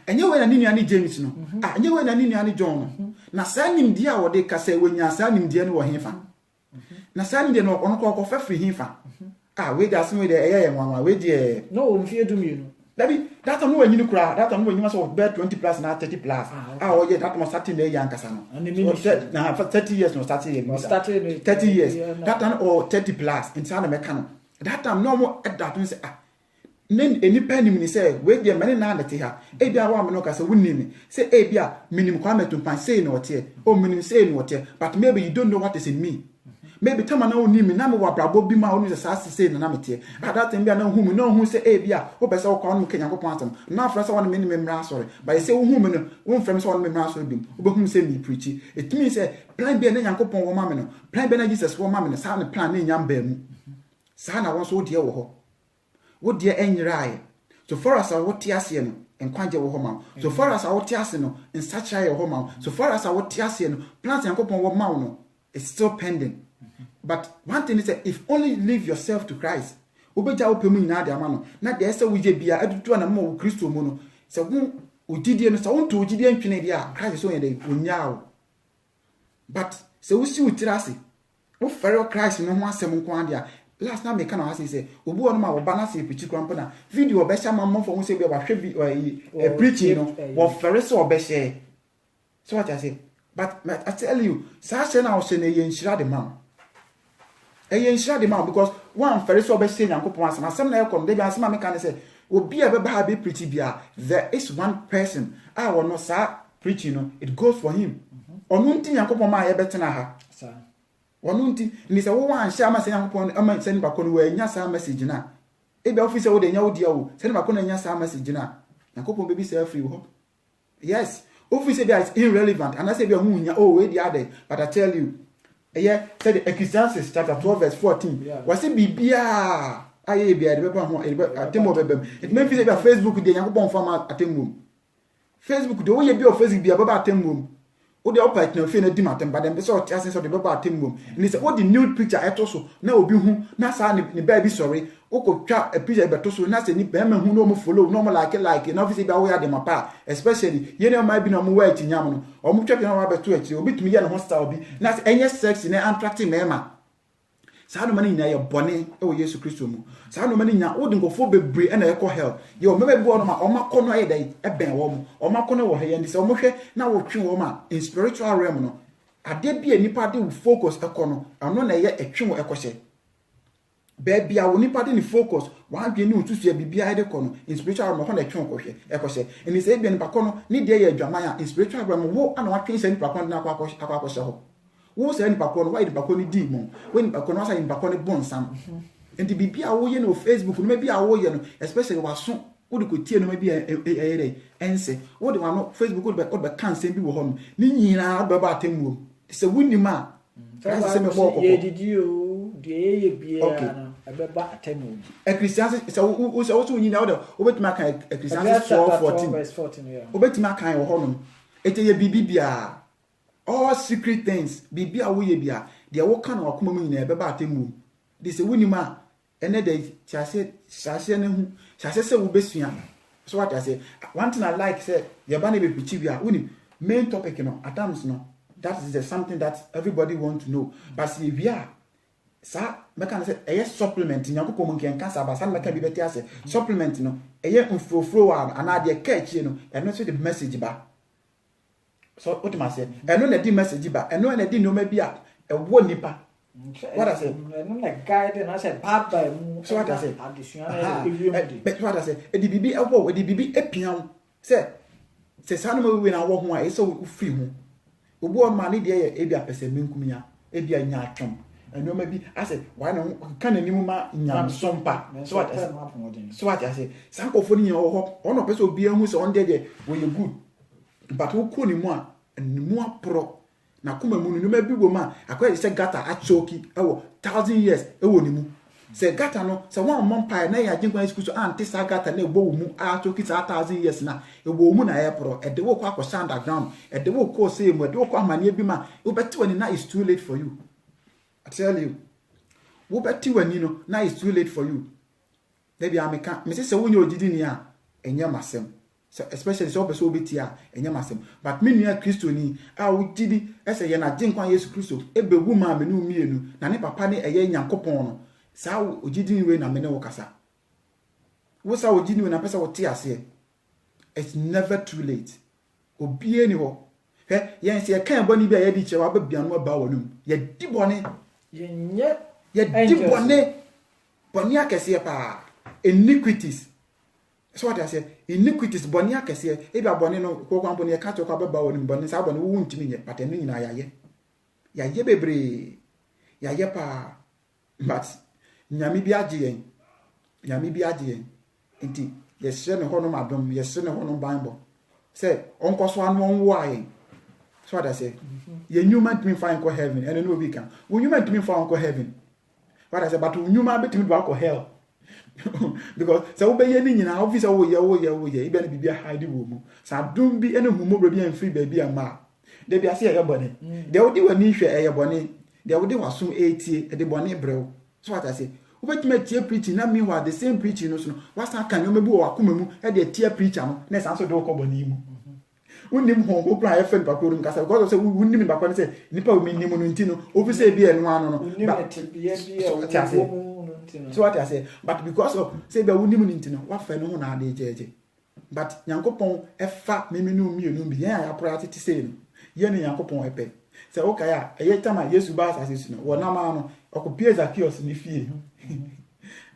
enye we na ni nuane James no enye we na ni nuane John no na sa nim dia wo de ka say wonya sa nim dia no wo hefa na sa nim dia no ono ko fafri hefa we dey asem we dey nwanwa we dey no wo mfie dum no Dabi, that no when you cry, that no when you must bet 20 plus now 30 plus. Oh yeah, that must start in the young Casano. Now for 30 years no starting 30 years. That time or 30 plus in Sana Mecano. That time no more at that say Nen any penny me say wait there many na that here. Ebia wa me no ka say wunni say ebia minim kwame to pan say no tie. Oh minim say no tie. But maybe you don't know what is in me. Maybe tama na oni mi na me wa brabo bi ma oni se sa se na me tie that time bia na hu mi na hu se e bia wo pese wo kwa no kenya ko pon asem na afra se won me ni me mra sorry but say wo hu mi no wo mfrem se won me mra sorry bi wo be hu se me preach it means say plan bia na Yankopon wo ma me no plan bia na Jesus wo ma me no sa na plan na nyam ba mu sa na won so wo die wo ho wo die enyirai so for us wo tie ase no enkwanje wo ho ma so for us wo tie ase no in such a ho ma so for us wo tie ase no plan Yankopon wo ma no it's still pending. But one thing is that if only leave yourself to Christ, obeja opemu nyina de amano na de ese wuje bia adutu na mo Kristo mu no se wo ogidie no se wo nto ogidie ntwene de a Christ so yede onyaa. But se wo si utirase wo fere Christ no ho asem nko ade a last na me kana ha say obu ono ma wo ba na se pichi krampo na video obesha mammo for wo se bia wa hwe preaching no wo fere so obesha. So what I say, but I tell you sa se na wo se na ye nshira de mam share the man because one very so be say Yankopon asem na ekon de bi asem me kan say obi e be ba be preach bia there is one person I will not say preaching no it goes for him onu nti Yankopon ma ye betena ha sa onu nti ni say wo wan share ma say Yankopon ama send ba kono we nya sa message na e be office wo de nya wo dia wo send ba kono nya sa message na Yankopon be be say free wo yes office bia is irrelevant and I say bia hu nya we dia there but I tell you yeah, said Ecclesiastes chapter 12 verse 14. Was it bibia? Aye bia de beba ho atemo bebem. It mean fi say Facebook de Yankopon format atemo. Facebook de wo ye bi of Facebook bia beba atemo. O de operate na fi na di matem but dem be so tia sense of de beba atemo. Ni say o the nude picture eto so na obi hu na sa ni ba bi sorry. O ko twa a picture beto so na say ni be ma hu no mo follow no mo like na fi say bia wo ya de mapa especially ye na ma bi na mo wa atinyam no. O mo twa na wa beto achi obi tumi ye na ho style bi na say enye sexy na attractive mema. Sa no mani nya ye bone e wo Yesu Kristo mu. Sa no mani nya wo de nkofo bebre e na ye ko hell. Ye o mebe bu ono ma o ma ko no aye dai e ben wo mu. O ma ko no wo he ye ndi se o mo hwe na wo twe wo ma in spiritual realm no. Ade bia nipa de focus e ko no. Ano na ye etwe wo e ko hye. Baby a wo nipa de ni focus wa dwe ni otusu ya bibia de ko no in spiritual realm ho na etwe wo ko hye e ko hye. Eni se bia nipa ko no ni de ye adwaman a in spiritual realm wo ana wa twe se nipa ko na akwa hye ho. Wo say nipa ko no why nipa ko ni di mo when nipa ko no say nipa ko ni bonsam enti bibia wo ye no Facebook no maybe a wo ye no especially waso wo de ko tie no maybe e ense wo de no Facebook wo be kan sem bi wo ho no ni nyina ba ba atemwo se wuni ma se me bo ko ye didi o de ye bia na be ba atemwo Ecclesiastes se wo so nyina wo de wo betima kan Ecclesiastes 4:14 verse 14 yeah wo betima kan wo ho no ete ye bibia all secret things bibia wo ye bia de wo kan wakoma mu nyina be ba atemu de se wuni ma ene de chase ne hu chase se wo besua so what I say one thing I like say your bana be pichi bia uni main topic no at times no that is the something that everybody want to know but see we are sa meka say a supplement nyankopɔ mu nkenka sa ba sa meka bi beti ase supplement no eye mfrofro wa ana de ka achie no eno so the message ba so what I say eno na di message ba eno na di no ma bi a ewo nipa what I say no like guide and I said bad by mu so what I say but what I say e di bibi ewo e di bibi epian say sa no we na wo ho a e so free ho obu o ma ne de ye e bi apese menkumia e bi anya atwom eno ma bi I said why no kan animu ma nyam sompa so what I say sankofo ni wo ho ono pese obi ahu se on de we good but wo ko ni mu a animu apro na kuma mu no ma bi wo ma akwai se gata achoki ewo 1000 years ewo ni mu se gata no se one monpa na ya jinkwan school so anti sa gata na egbo mu achoki sa 1000 years na egbo mu na pro e de wo kwa kwa underground e de wo ko se mu e de wo kwa amane bi ma wo beti wani na is too late for you. I tell you, wo beti wani no na is too late for you. Debi ameka me say wo nya odidi ni a enye masem. So especially so person obeti a enye masem. But me nua Kristo ni a wo didi ese ye na jinkwan Yesu Kristo ebe wu ma me no mienu na ne papa ne eye Nyankopon no. Sa ogidi ni we na me ne wo kasa. Wo sa ogidi ni we na pesa wo ti ase. It's never too late. Obie ni ho. He yen se kan boni bi a ye di che wa ba bianu ba wonum. Ye di boni ye di boni boni akese pa iniquities. So what I say iniquities boni akese e bi aboni no ko kwa boni e ka to kwa ba wonum boni sa boni wo ntimi ye but enu nyina ya ye bebre ya ye pa but nyame bi agye yen enti yes ne ho no madom yes ne ho no bible say onkoso anu onwo ayen. So what I say ye human to me find go heaven and no we can when human to me find go heaven what I say but when human be to me go hell because so we be ye ni nyina officer wo ye ibe na bibia hide wo mu sa dum bi ene humo bra bi an free ba bi ama de bi ase ye bone de wo di wani hwe ye bone de wo di wasum etie de bone brew. So what I say we be tie preaching na meanwhile the same preaching no so no what can you maybe wo akoma mu e de tie preacher no na san so de wo ko bone mu unim hongo kra ya fen pakuru mkasa because say unim bakwa say nipa o minim no ntino office bi enu anu no so what I say but because of say be unim ntino wa fe no ho na ade jeje but Nyankopon efa memenu mienu bi yan ya practice say no ye ne Nyankopon epe say okay ya eye tama Yesu ba asase no wo na ma no okopie Zacchaeus ni fie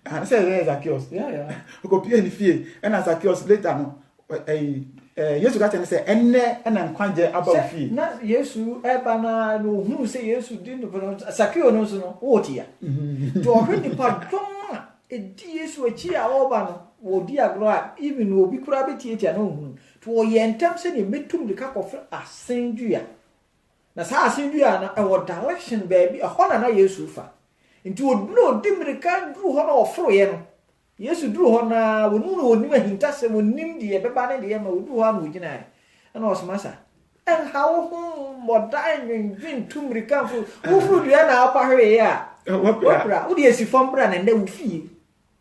and say Zacchaeus yeah okopie ni fie and Zacchaeus later no Yesu got say enne na nkwanje aba fi na Yesu eba na no hu say Yesu din no Zacchaeus no so no wotia to ohwedi pa dom edi Yesu achi a oba no wodi agro a even obi kura beti etia no hu to oyentem se ne metum de ka kofe asendua na sa asendua na e wo direction baby e hona na Yesu fa nti oduro dimirika duru ho na oforo ye no Yesu duru ho na wonu no onim ahinta se wonim de beba ne de ma odu ho na ogina na osmasa en hawo hu modan nwin tumrika fu ufuru dua na apa hwe ya wopra udi esifom bra na nda ufie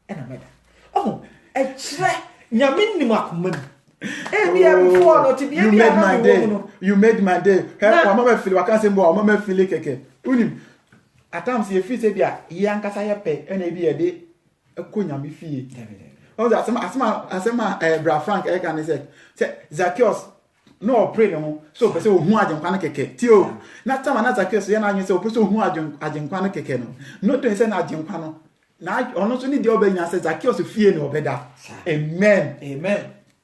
ena meda oh e kire nyame nim akomam e bia before no ti bia na you made my day help mama feel waka se mbo mama feel keke unim atams ye fi se bia yankasa ye pe ena bi ye de ekonyame fie o za asema bra Frank e kan say Zacchaeus no pray no so pese ohu ajenkwa na keke tio na tama na Zacchaeus ye na anyi say o pese ohu ajenkwa na keke no to say na ajenkwa no na ono so ni de obenya say Zacchaeus fie no obeda amen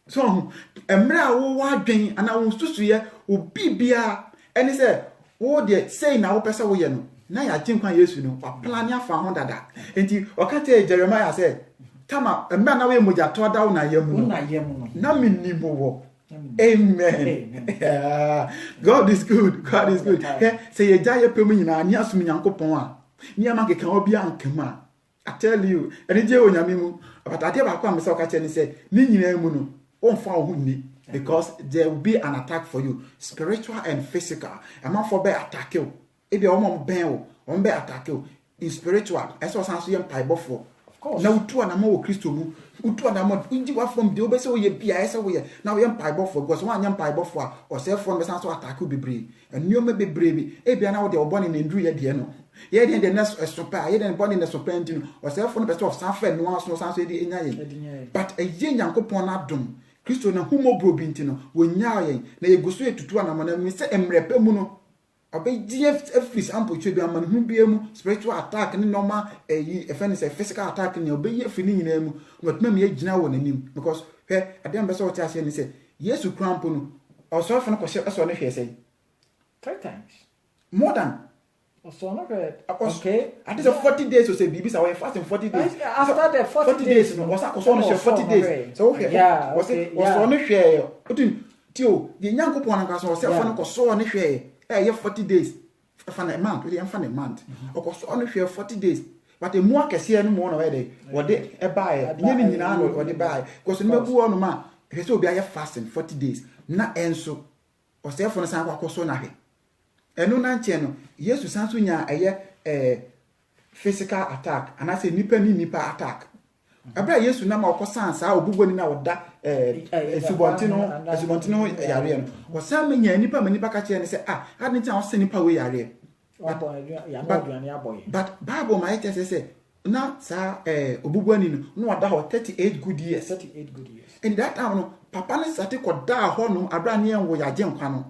so emra wo wadwen ana wo susu ye obibia eni say wo de say na wo pese wo ye no na ya jinkwa Yesu no wa plan afa ho dada enti okate Jeremiah said tama emba na we moja to da na yemu no na minimo wo amen God is good say ye jaye pemu nyina ani asum Nyankopon a ni amakeka obi ankema I tell you eni je onyame mu but ade ba kwa me say okache ni say ni nyina mu no onfa ho ni because there will be an attack for you spiritual and physical am for be attack you. If you want ben o on be attack you in spiritual eso san so yem paibofo na utu anama wo Kristo mu utu anama unji wa from de obese wo ye bia ese wo ye na wo ye mpaibọ for because one anya mpaibọ for o se from be san so attack bebre enioma bebre bi e bia na wo de obone na ndru ye de no ye de next sopa ye de bone na sopa ndinu o se from be so of san fa no aso san so de enya ye but e ye Nyankopon na dom Kristo na humo bro bi ntino wo nya ye na ye guso etutu anama na mi se emrepa mu no obey every sample twe bi amane hu bia mu spiritual attack ni normal physical attack ni obey every ni nyina mu ngotuma me agina wo nanim because adem be so what ase ni say Yesu krampo no also fa no ko so no hwe say 3 times more than also no okay at least 40 days so say bibi say we fasting 40 days after the 40 days no was so no 40 days so okay was so no hwe otun tio de Nyankopon anka so say fa no ko so no hwe 40 days for a month we am month okoso on hwe 40 days but emu akese no mo na we dey wo de e buy nyini nyina no wo de buy because no magu ono ma hwe so obi aye fasting 40 days na enso o se fo no san kwakoso na hwe enu na nche no Yesu san so nya eye physical attack and I say nipa attack abra Yesu na ma okosan sa obugbo ni na oda esubontino yare no wo san menya nipa ka che ne say had nti a wo se nipa we yare but Bible ma it say na sa obugbo ni no oda ho 38 good years and that time no papa ne sate ko da ho no abra ne enwo yaje nkwa no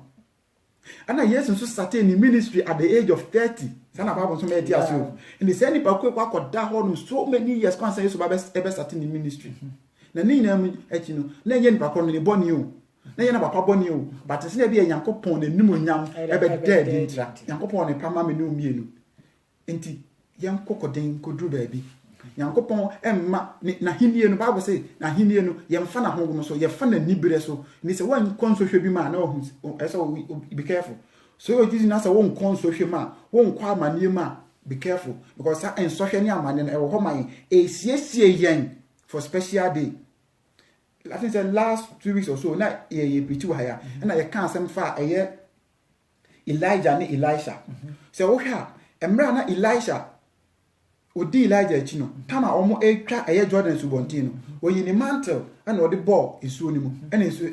ana Yesu so start in ministry at the age of 30 sana Bible so me dia so and the same people kwa da ho no so many years kon say Yesu ba be start in ministry na ni na echi no na yen papa no ne boni o na yen na papa boni o but se na bia Nyankopon na nim onyam e be dead intra Nyankopon ne pama me no mienu enti yen kokoden kodru ba bi Nyankopon emma na hinie no Bible say na hinie no yen fa na hongo so ye fa na nibere so ni se wan konso hwe bi ma na ohu so be careful so you just na say won konso hwe ma won kwa amane ma be careful because that en so hwe ni amane na e wo ho man e siesie yen for special day I think the last 2 weeks or so na ye preach wa ya na ye kan sem fa Elijah ni Elisha so wo hwa emra na Elisha odi Elijah echi no tama omo etwa Jordan subontin no oyi ni mantle ana odi ball esuo ni mu ana esu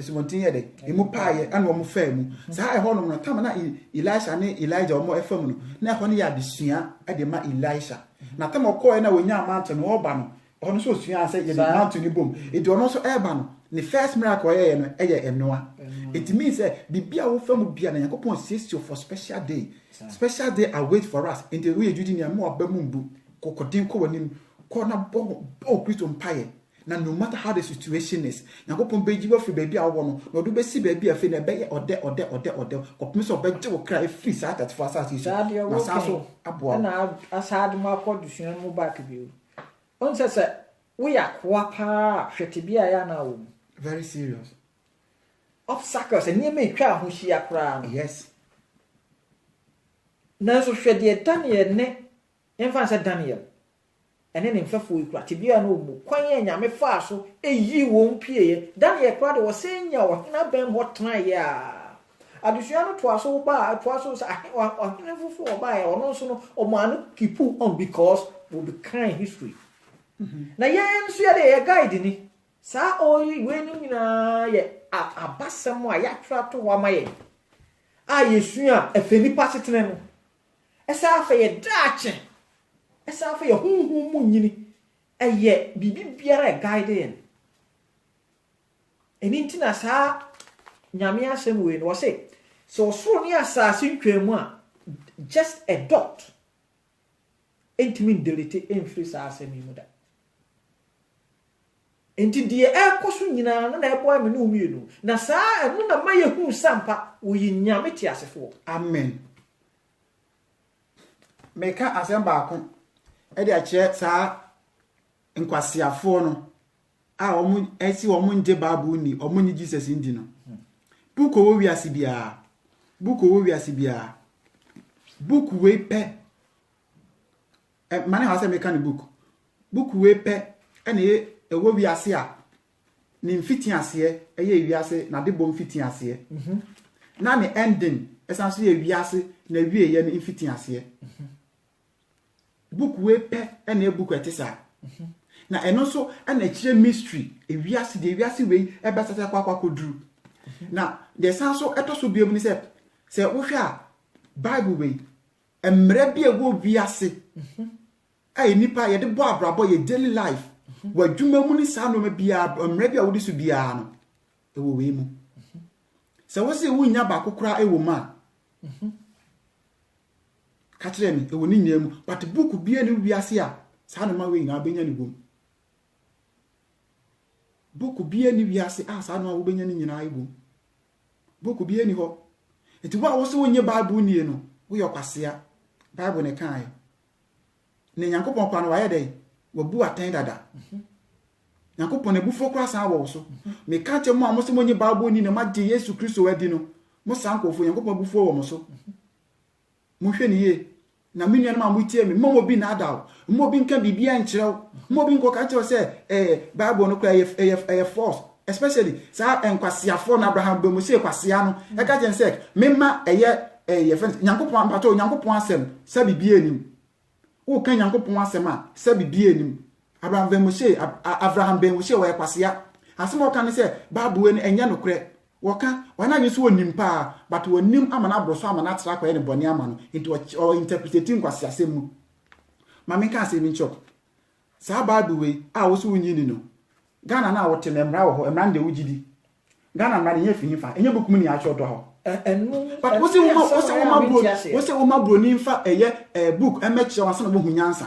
subontin ye de emu paaye ana omo fa mu saa e ho no tama na Elisha ni Elijah omo efam no na ho ne ya desua de ma Elisha na tama okoe na wonya mantle no oba no ono so sua say ye mantle ni bom edi ono so eba no the first miracle ye no eye enoa it means bibia wo fam bia na Yakopon says you for special day await for us in the way judi ni am abamumbu kokodin ko wanim ko na bo Kristo mpaye na no matter how the situation is Yakopon beji wo fi baabi a wo no na do be si baabi afi na be ye ode kopim so be je wo kra free sat at for us na so abo na asad ma kodusua mu back bi on say we akwa pa hwete bia ya na wo very serious obstacles and me twa ho hia kra yes na so hwede Daniel ne emfa say Daniel ene ne mfafo ikura tibia na omu kwan ya nyame fa so eyi won pie Daniel kra de wo senya wo na bem ho tena ya adusua no to aso sa o ne fufu oba ya ono so no o man keep on because we be kind history na yen so ya de guide ni sa oyi we ni nyina ye abasam a ya twa to wa maye a yesua efeni pasitene no esa afa ye dache esa afa ye hunhun mu nyini eye bibi biara guide yen eni ntina sa nyame asem we no say so soro ni asase ntwemu a just a dot entimi delete enfri sa asem mu da enti die ekoso nyina na ebo ame no umienu na saa enu na maye hu sampa wo yinyame ti asefo amen meka asemba akon e de ache saa nkwasiafo no a omu esi omu nje babu ni omu ni Jesus ndi no buko wo wiase bia book we pe mane ha se meka ni book we pe ene ewo wiase a ni mfiti ase eye wiase na de bom mfiti ase na ne ending esanso ye wiase na wie ye ni mfiti ase book we pe ene book etisa na eno so ana kire mystery ewiase de ewiase we ebesasa kwa kodru na de san so etoso biom ni se wo hwe a Bible we emre bi ego wiase ai nipa ye de bo abrabo ye daily life wa dwuma mu ni sa no ma bia emre bi a wodi so bia no ewo we mu se wo se wunya ba kokora ewo ma ka kire mi ewo ni nyam but book bia ni wiase a sa no ma we nya benya ni bom book bia ni wiase a sa no ma wo benya ni nyina ibom book bia ni ho enti wa wo se wonye Bible nie no wo yokwasea Bible ne kan ne Nyankopon kwa no wa ye dey wo bu aten dada Nyankopon ne bu fokura san wo so me ka che mo se monye Bible ni ne ma de Yesu Kristo wadi no mo san ko fo Nyankopon bu fo wo mo so mo hwe ni ye na me nuan ma mo tie me mo bi na adaw mo bi nka bibia nkyerɛw mo bi nko ka che se Bible no kra ye force especially sa enkwasiafo na Abraham be mo se kwasia no e ka che se mema ye friend Nyankopon ampato Nyankopon asem sa bibia nim wo kan Nyankopon asem a sa bibia nim Abraham be mo se Abraham be mo se wo kwasia asem o kan se Bible ni enya no kre wo kan wana nyi so wonim pa but wonim amana broso amana tra kwa ne boni ama no into o interpreting kwasia asem mu mame kan se mi chok sa Bible we a wo so wonyi ni no Ghana na wote memra wo ho emra nde wugidi Ghana na nye finfa enye bokum ni a cho do ho but wo se wo ma bro ni mfa book emeche wansa na bo hunyansa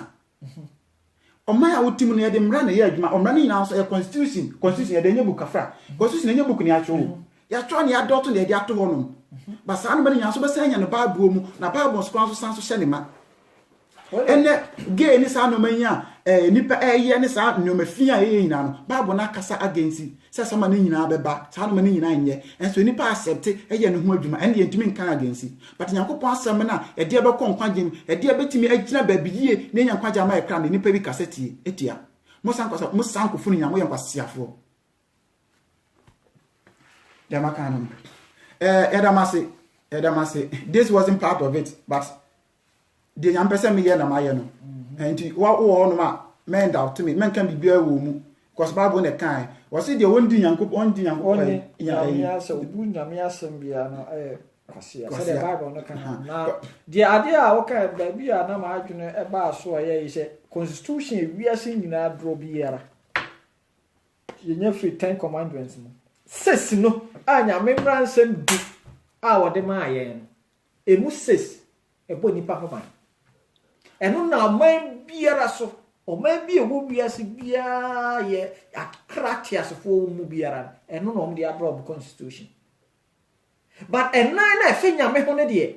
omma ya wotim no ye de mra na ye adwuma omra ni nyina so ye constitution ye de nye book afra constitution nye book ni a cho ya cho ni adoto na ye de ato ho no ba sa no be nyina so be sa nya no Bible mu na Bible so kwan so san so hye ne ma ene gay ni sa no manya nipa ye ni sa no mafia ye nyina no Bible na kasa against se sama ni nyina beba sa no ni nyina nye enso nipa accept ye ne ho adwuma ene yentimi nkan against but Nyankopon asem na ye de be konkwagem ye de betimi agina babiyie ne nyankwaja ma ekra ne nipa bi kaseti etia mo san kofu ni nyamo ye nkwasiafo Demakano Edamase this wasn't part of it but de nyam pese me ye na maye no enti wo no ma men doubt me men kan bibia wo mu because Bible ne kan wo se de wondi Nyankopon ya se obu nyame asem bia no kwasia se de Bible no kan na de ade a wo ka ba bia na ma adwene e ba so ye yi se constitution wiase nyina dro biara ye nya free 10 commandments no ses no anya memra nsem du a wo de ma ye no emu ses ebo nipa hoban eno na man biara so o man bi ewo biase bia ye akratias fo mu biara eno no de abroad constitution but enna na efenya me ho ne de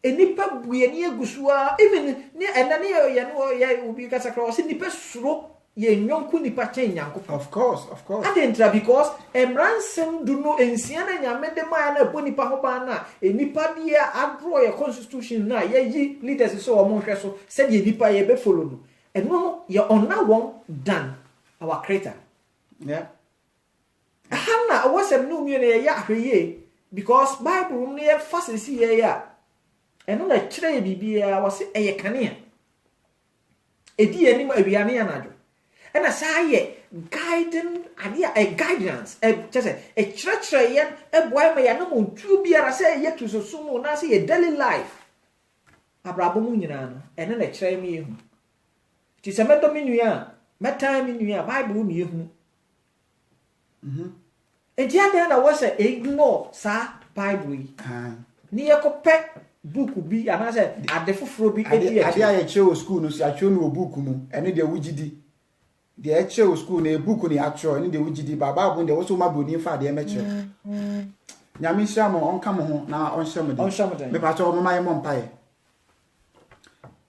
enipa bue ne agusua even ne enna ne ye no ye obi kasa kra o se nipa suro ye nyonku nipa chen Nyankopon of course adentra because emransem du no ensia na nyame de ma na bo nipa ho ba na enipa dia adro ye constitution na ye yi leaders so o mo hwe so said ye nipa ye be follow no eno no ye onna won than our creator yeah hanna awasem no mi na ye ahweye because Bible no ye fasisi ye ya eno na kire bibia wase eye kanea edi anim awiane ya najo ena saye guiding guidance just a church yen boy me ya no montu biara say ye to so mu na say ye daily life abrabo mu nyina no ene na kire me ehu ti se medo me nua meta me nua Bible me ehu enti ade na wo say ignore sa Bible ni ye ko pe book bi ana say ade foforo bi edi ade aye kire school no si atwo no book mu ene de wugidi the actual school na book ni actual ni de wugidi baba bu de wo so ma boni fa de emeche nyame hia mo onka mo ho na onhye me pa to mo maye mo mpaye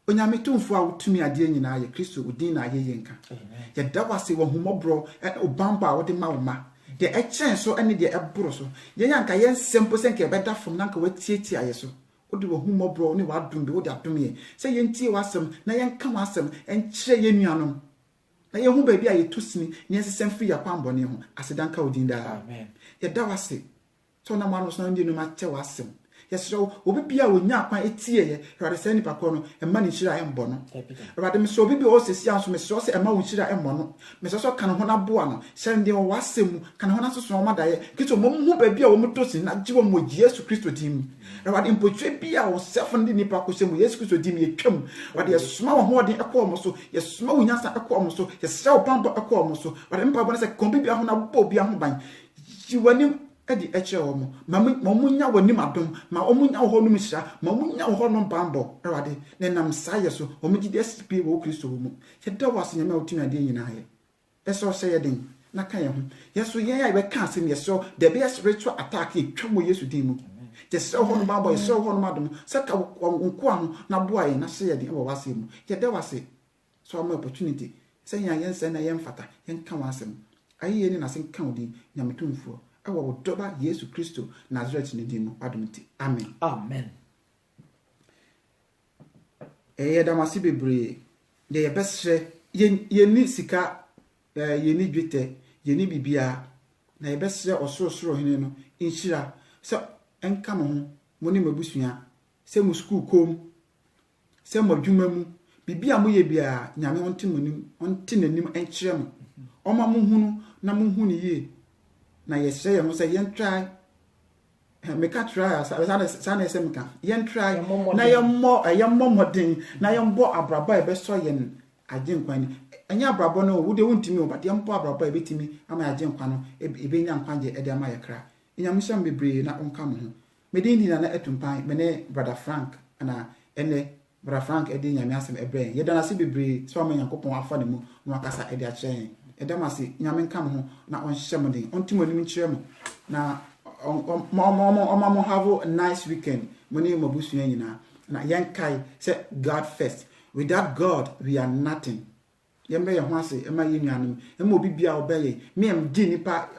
onyame tumfo a wutumi ade nyina ye Kristo udin na ye yenka ye dawase wo humobro obamba wo de ma wo ma de echen so ene de eboro so ye nyanka ye sempo senke beda fom nanka watietie aye so odi wo humobro ni wadum be wo de adum ye se ye ntie wasem na ye nka wasem enkyere ye nuanom na ye hu ba bia ye tosini ne sesem free akwambone ho asedanka odin da amen ye dawase so na manu so ndi no ma che wasem yɛsrɛ obi bia wonya kwan etie ye awurade sɛ nipa kɔ no ɛma ne nhyira ɛmbɔ no awurade me so obi bia osesi anso me srɛ sɛ ɛma wo nhyira ɛmmɔ no me srɛ sɛ ka ne ho na boa no hyɛ nde wɔ wasɛm ka ne ho na soso ɔma daeɛ kito mo hu ba bia wo mo tosi na gye wo mo Yesu Kristo dim awurade mpotwe bia wo self ndi nipa kɔ hyɛ mo Yesu Kristo dim yɛtwam awurade yɛsoma wo hoɔden ɛkɔ mo so yɛsoma wo nyansa ɛkɔ mo so yɛsrɛ wo pampa ɛkɔ mo so awurade mpa bɔ ne sɛ kɔmbi bia ho na bɔ bia ho ban jiwanim edi eche omo ma munya wanim adom ma omunya wo honum hira ma munya wo honum bambo awade ne nam saye so omugide SP wo Kristo wo mu yeda wase nyame otumi ade nyina ye eso se yeden na kan ye ho yeso yen ya be kan asem yeso the best spiritual attack e twamo Yesu din mu yeso honum bambo yeso honum adom se ka nko aho na boa ye na se yeden wo wase mu yeda wase so am opportunity se yen yense na yen fata yen kan wasem ayi ni na sen kan odi nyame tumfuo awo wodoba Yesu Kristo Nazareth ne dimu adumti amen amen damasi bebre de yebesre yeni sika yeni dwete yeni bibia na yebesre osoro hene no inhira se enka mo ho mo ne mabusua se mu school kom se mo dwuma mu bibia mo ye bia nyame onti monim onti nanim enkyere mo oma mo hunu na mo hunu ye na yesre ye ho se yen try me ka try sana ese me ka yen try na yemmo modin na yembo abraba e be so yen agenkwan anya abraba no wo de wontimi o but yempo abraba e betimi ama agenkwan no e be nya nkwanje e de ama yakra enyamhyam bebre na onka mo ho me din din na etumpan me ne brother Frank na ene brother Frank e de nyame asem ebre ye dana se bebre so ama yankopon afa ne mu no akasa e de a kyerɛ edamasi nyame nka mo ho na onhye mo den ontimo nim nkyerɛ mo na mo have a nice weekend mo ne mabusua nyina na yankai say God first. Without God we are nothing. Yembe ye ho ase ema ye nuanom ema obi bia obeye me am di nipa